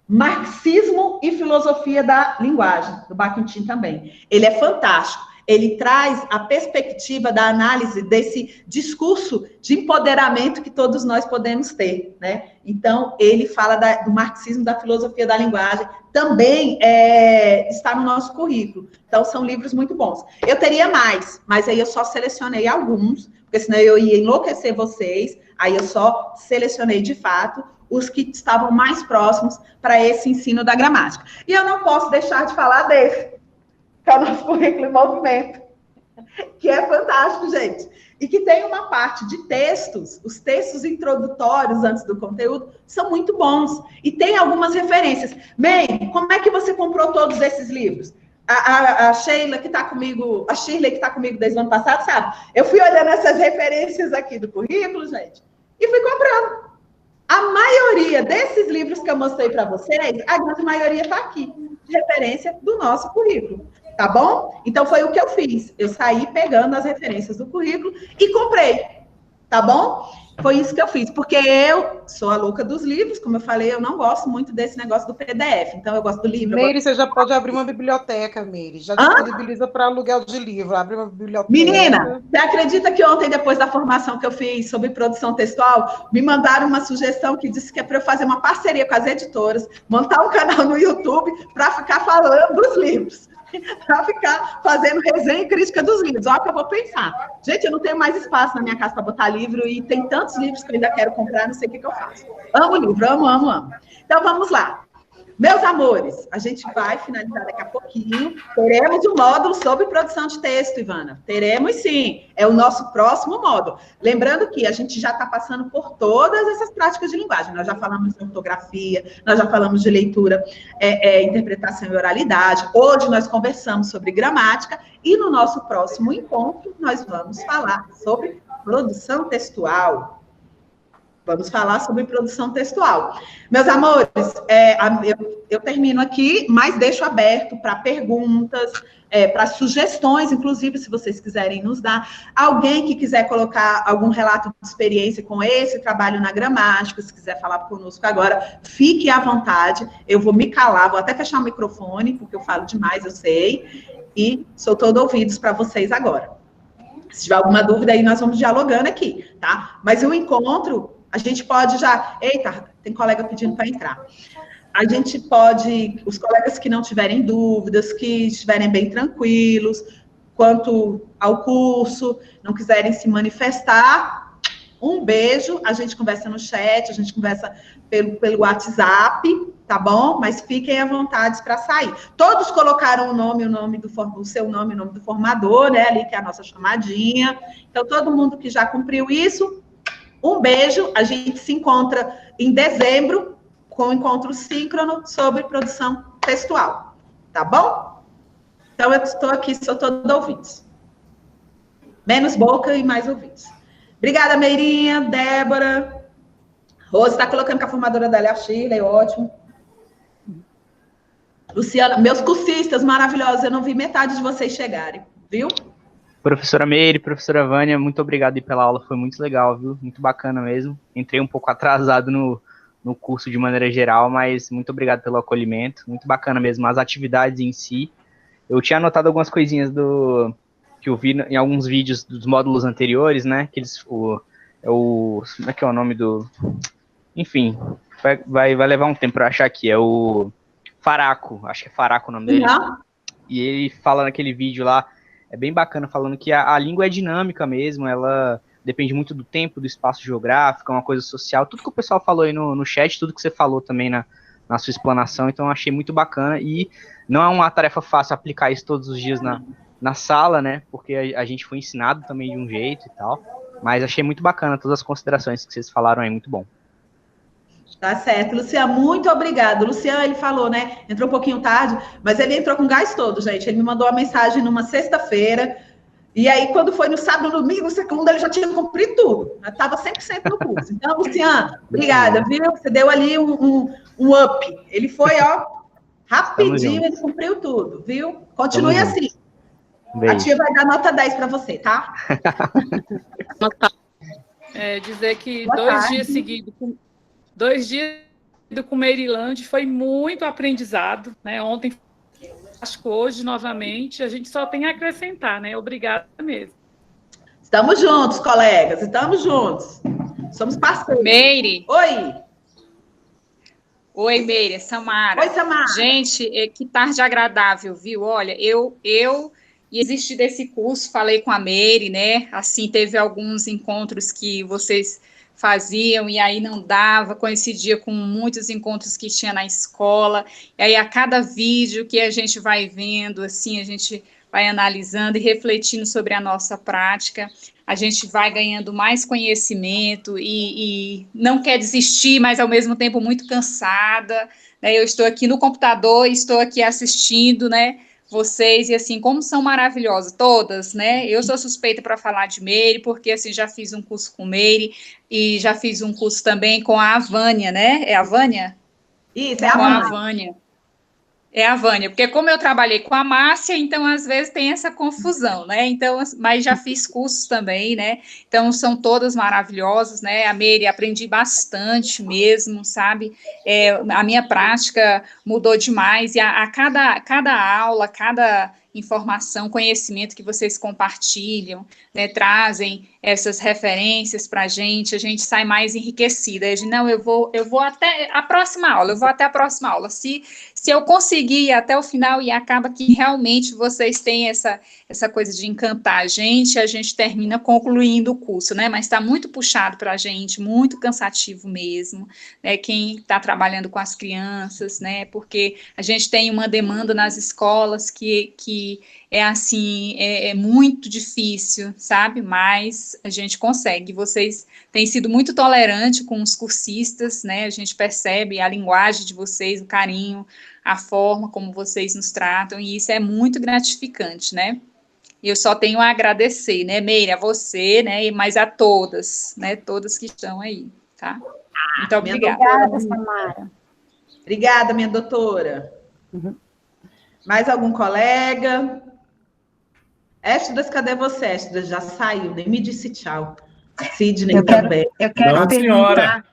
Marxismo e Filosofia da Linguagem, do Bakhtin também. Ele é fantástico. Ele traz a perspectiva da análise desse discurso de empoderamento que todos nós podemos ter, né? Então, ele fala do marxismo, da filosofia da linguagem, também está no nosso currículo. Então, são livros muito bons. Eu teria mais, mas aí eu só selecionei alguns, porque senão eu ia enlouquecer vocês, aí eu só selecionei, de fato, os que estavam mais próximos para esse ensino da gramática. E eu não posso deixar de falar desse, que é o nosso currículo em movimento, que é fantástico, gente. E que tem uma parte de textos, os textos introdutórios antes do conteúdo, são muito bons. E tem algumas referências. May, como é que você comprou todos esses livros? A Sheila, que está comigo, a Shirley, que está comigo desde o ano passado, sabe? Eu fui olhando essas referências aqui do currículo, gente, e fui comprando. A maioria desses livros que eu mostrei para vocês, a grande maioria está aqui, de referência do nosso currículo. Tá bom? Então, foi o que eu fiz. Eu saí pegando as referências do currículo e comprei. Tá bom? Foi isso que eu fiz. Porque eu sou a louca dos livros. Como eu falei, eu não gosto muito desse negócio do PDF. Então, eu gosto do livro. Meire, você já pode abrir uma biblioteca, Meire. Já disponibiliza para aluguel de livro. Abre uma biblioteca. Menina, você acredita que ontem, depois da formação que eu fiz sobre produção textual, me mandaram uma sugestão que disse que é para eu fazer uma parceria com as editoras, montar um canal no YouTube para ficar falando dos livros. Para ficar fazendo resenha e crítica dos livros. Olha o que eu vou pensar. Gente, eu não tenho mais espaço na minha casa para botar livro e tem tantos livros que eu ainda quero comprar, não sei o que eu faço. Amo livro, amo. Então, vamos lá. Meus amores, a gente vai finalizar daqui a pouquinho. Teremos um módulo sobre produção de texto, Ivana. Teremos sim. É o nosso próximo módulo. Lembrando que a gente já está passando por todas essas práticas de linguagem. Nós já falamos de ortografia, nós já falamos de leitura, interpretação e oralidade. Hoje nós conversamos sobre gramática e no nosso próximo encontro nós vamos falar sobre produção textual. Vamos falar sobre produção textual. Meus amores, eu termino aqui, mas deixo aberto para perguntas, para sugestões, inclusive, se vocês quiserem nos dar. Alguém que quiser colocar algum relato de experiência com esse trabalho na gramática, se quiser falar conosco agora, fique à vontade. Eu vou me calar, vou até fechar o microfone, porque eu falo demais, eu sei. E sou todo ouvidos para vocês agora. Se tiver alguma dúvida aí, nós vamos dialogando aqui, tá? Mas o encontro... A gente pode já... Eita, tem colega pedindo para entrar. A gente pode... Os colegas que não tiverem dúvidas, que estiverem bem tranquilos, quanto ao curso, não quiserem se manifestar, um beijo, a gente conversa no chat, a gente conversa pelo WhatsApp, tá bom? Mas fiquem à vontade para sair. Todos colocaram o nome o seu nome, o nome do formador, né? Ali, que é a nossa chamadinha. Então, todo mundo que já cumpriu isso... Um beijo, a gente se encontra em dezembro com o encontro síncrono sobre produção textual, tá bom? Então, eu estou aqui, sou toda ouvidos. Menos boca e mais ouvidos. Obrigada, Meirinha, Débora. Rose está colocando com a formadora dela, a Shirley, ótimo. Luciana, meus cursistas maravilhosos, eu não vi metade de vocês chegarem, viu? Professora Meire, professora Vânia, muito obrigado aí pela aula, foi muito legal, viu? Muito bacana mesmo. Entrei um pouco atrasado no curso de maneira geral, mas muito obrigado pelo acolhimento, muito bacana mesmo, as atividades em si. Eu tinha anotado algumas coisinhas que eu vi em alguns vídeos dos módulos anteriores, né? Que eles, como é que é o nome do... Enfim, vai levar um tempo para achar aqui, é o Faraco, acho que é Faraco o nome dele. Não. E ele fala naquele vídeo lá, é bem bacana, falando que a língua é dinâmica mesmo, ela depende muito do tempo, do espaço geográfico, é uma coisa social, tudo que o pessoal falou aí no chat, tudo que você falou também na sua explanação, então eu achei muito bacana, e não é uma tarefa fácil aplicar isso todos os dias na sala, né, porque a gente foi ensinado também de um jeito e tal, mas achei muito bacana todas as considerações que vocês falaram aí, muito bom. Tá certo, Luciano, muito obrigado. Luciano, ele falou, né? Entrou um pouquinho tarde, mas ele entrou com gás todo, gente. Ele me mandou uma mensagem numa sexta-feira, e aí, quando foi no sábado, no domingo, no segundo, ele já tinha cumprido tudo. Estava 100% no curso. Então, Luciano, obrigada, viu? Você deu ali um up. Ele foi, ó, rapidinho, ele cumpriu tudo, viu? Continue assim. A tia vai dar nota 10 para você, tá? Dizer que Boa 2 tarde. dias seguidos... 2 dias com Maryland foi muito aprendizado, né? Ontem, acho que hoje, novamente, a gente só tem a acrescentar, né? Obrigada mesmo. Estamos juntos, colegas, estamos juntos. Somos parceiros. Meire. Oi. Oi, Meire, Samara. Oi, Samara. Gente, que tarde agradável, viu? Olha, eu existe desse curso, falei com a Meire, né? Assim, teve alguns encontros que vocês faziam, e aí não dava, coincidia com muitos encontros que tinha na escola, e aí a cada vídeo que a gente vai vendo, assim, a gente vai analisando e refletindo sobre a nossa prática, a gente vai ganhando mais conhecimento e não quer desistir, mas ao mesmo tempo muito cansada, né? Eu estou aqui no computador, estou aqui assistindo, né, vocês, e assim, como são maravilhosas, todas, né, eu sou suspeita para falar de Meire, porque assim, já fiz um curso com Meire, e já fiz um curso também com a Vânia, né, é a Vânia? Isso, é a com Vânia. a Vânia. É a Vânia, porque como eu trabalhei com a Márcia, então às vezes tem essa confusão, né, então, mas já fiz cursos também, né, então são todas maravilhosas, né, a Meire, aprendi bastante mesmo, sabe, a minha prática mudou demais, e a cada aula, cada informação, conhecimento que vocês compartilham, né, trazem essas referências para a gente sai mais enriquecida. Não, eu vou até a próxima aula, se eu conseguir ir até o final, e acaba que realmente vocês têm essa coisa de encantar a gente termina concluindo o curso, né, mas está muito puxado para a gente, muito cansativo mesmo, né, quem está trabalhando com as crianças, né, porque a gente tem uma demanda nas escolas que é assim, é muito difícil, sabe, mas a gente consegue. Vocês têm sido muito tolerantes com os cursistas, né, a gente percebe a linguagem de vocês, o carinho, a forma como vocês nos tratam, e isso é muito gratificante, né. Eu só tenho a agradecer, né, Meire, a você, né, mas a todas, né, todas que estão aí, tá? Muito obrigada. Obrigada, Samara. Obrigada, minha doutora. Uhum. Mais algum colega? Éstidas, cadê você, Éstidas? Já saiu, nem me disse tchau. Sidney também. Eu quero Não, senhora.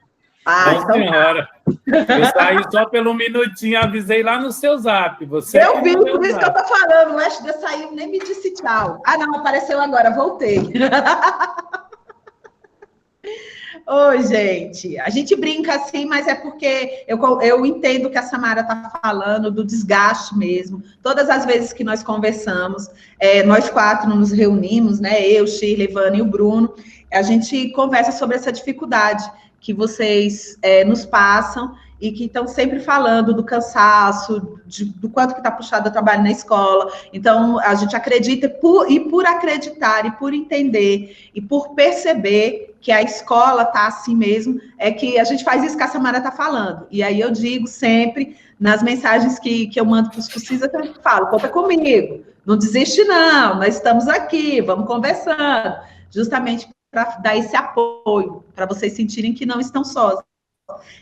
Não, então senhora. Eu saí só pelo minutinho, avisei lá no seu zap. Você eu vi, por isso que eu tô falando. O Éstidas saiu, nem me disse tchau. Ah, não, apareceu agora, voltei. Oi, gente. A gente brinca assim, mas é porque eu entendo que a Samara está falando do desgaste mesmo. Todas as vezes que nós conversamos, nós 4 nos reunimos, né? Eu, Shirley, Vânia e o Bruno, a gente conversa sobre essa dificuldade que vocês nos passam e que estão sempre falando do cansaço, do quanto que está puxado o trabalho na escola. Então, a gente acredita, por acreditar, e por entender, e por perceber que a escola está assim mesmo, é que a gente faz isso que a Samara está falando. E aí eu digo sempre, nas mensagens que eu mando para os cursinhos, eu falo, conta comigo, não desiste não, nós estamos aqui, vamos conversando, justamente para dar esse apoio, para vocês sentirem que não estão sós.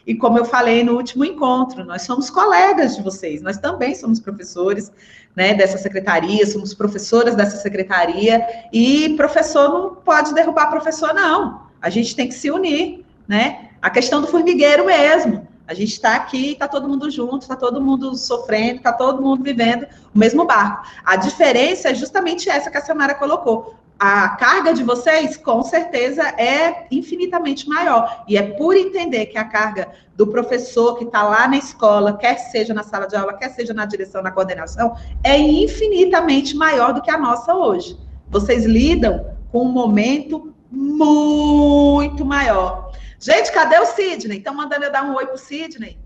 E como eu falei no último encontro, nós somos colegas de vocês, nós também somos professores, né, dessa secretaria, somos professoras dessa secretaria, e professor não pode derrubar professor, não. A gente tem que se unir, né? A questão do formigueiro mesmo. A gente está aqui, está todo mundo junto, está todo mundo sofrendo, está todo mundo vivendo o mesmo barco. A diferença é justamente essa que a Samara colocou. A carga de vocês, com certeza, é infinitamente maior. E é por entender que a carga do professor que está lá na escola, quer seja na sala de aula, quer seja na direção, na coordenação, é infinitamente maior do que a nossa hoje. Vocês lidam com um momento muito maior. Gente, cadê o Sidney? Estão mandando eu dar um oi pro Sidney?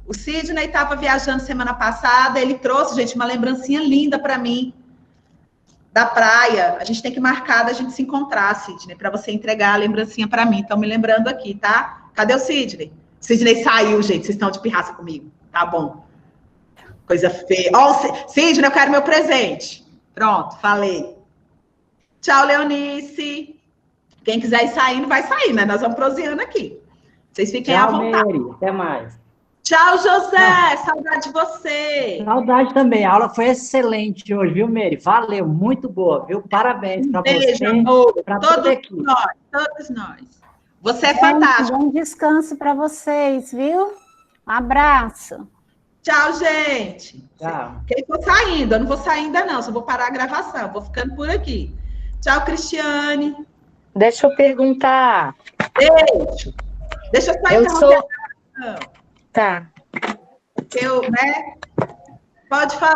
O Sidney estava viajando semana passada, ele trouxe, gente, uma lembrancinha linda para mim, da praia. A gente tem que marcar da gente se encontrar, Sidney, para você entregar a lembrancinha para mim. Estão me lembrando aqui, tá? Cadê o Sidney? Sidney saiu, gente, vocês estão de pirraça comigo. Tá bom. Coisa feia. Ó, Sidney, eu quero meu presente. Pronto, falei. Tchau, Leonice. Quem quiser ir saindo, vai sair, né? Nós vamos proseando aqui. Vocês fiquem à vontade. Mary, até mais. Tchau, José. Saudade de você. Saudade também. A aula foi excelente hoje, viu, Mary? Valeu, muito boa, viu? Parabéns para você. Amor. Para toda a equipe. Todos nós. Você é fantástico. Bom descanso para vocês, viu? Um abraço. Tchau, gente. Tchau. Quem for saindo, eu não vou sair ainda não, só vou parar a gravação, vou ficando por aqui. Tchau, Cristiane. Deixa eu perguntar. Deixa eu só Eu interromper sou... a gravação. Tá. Né? Pode falar.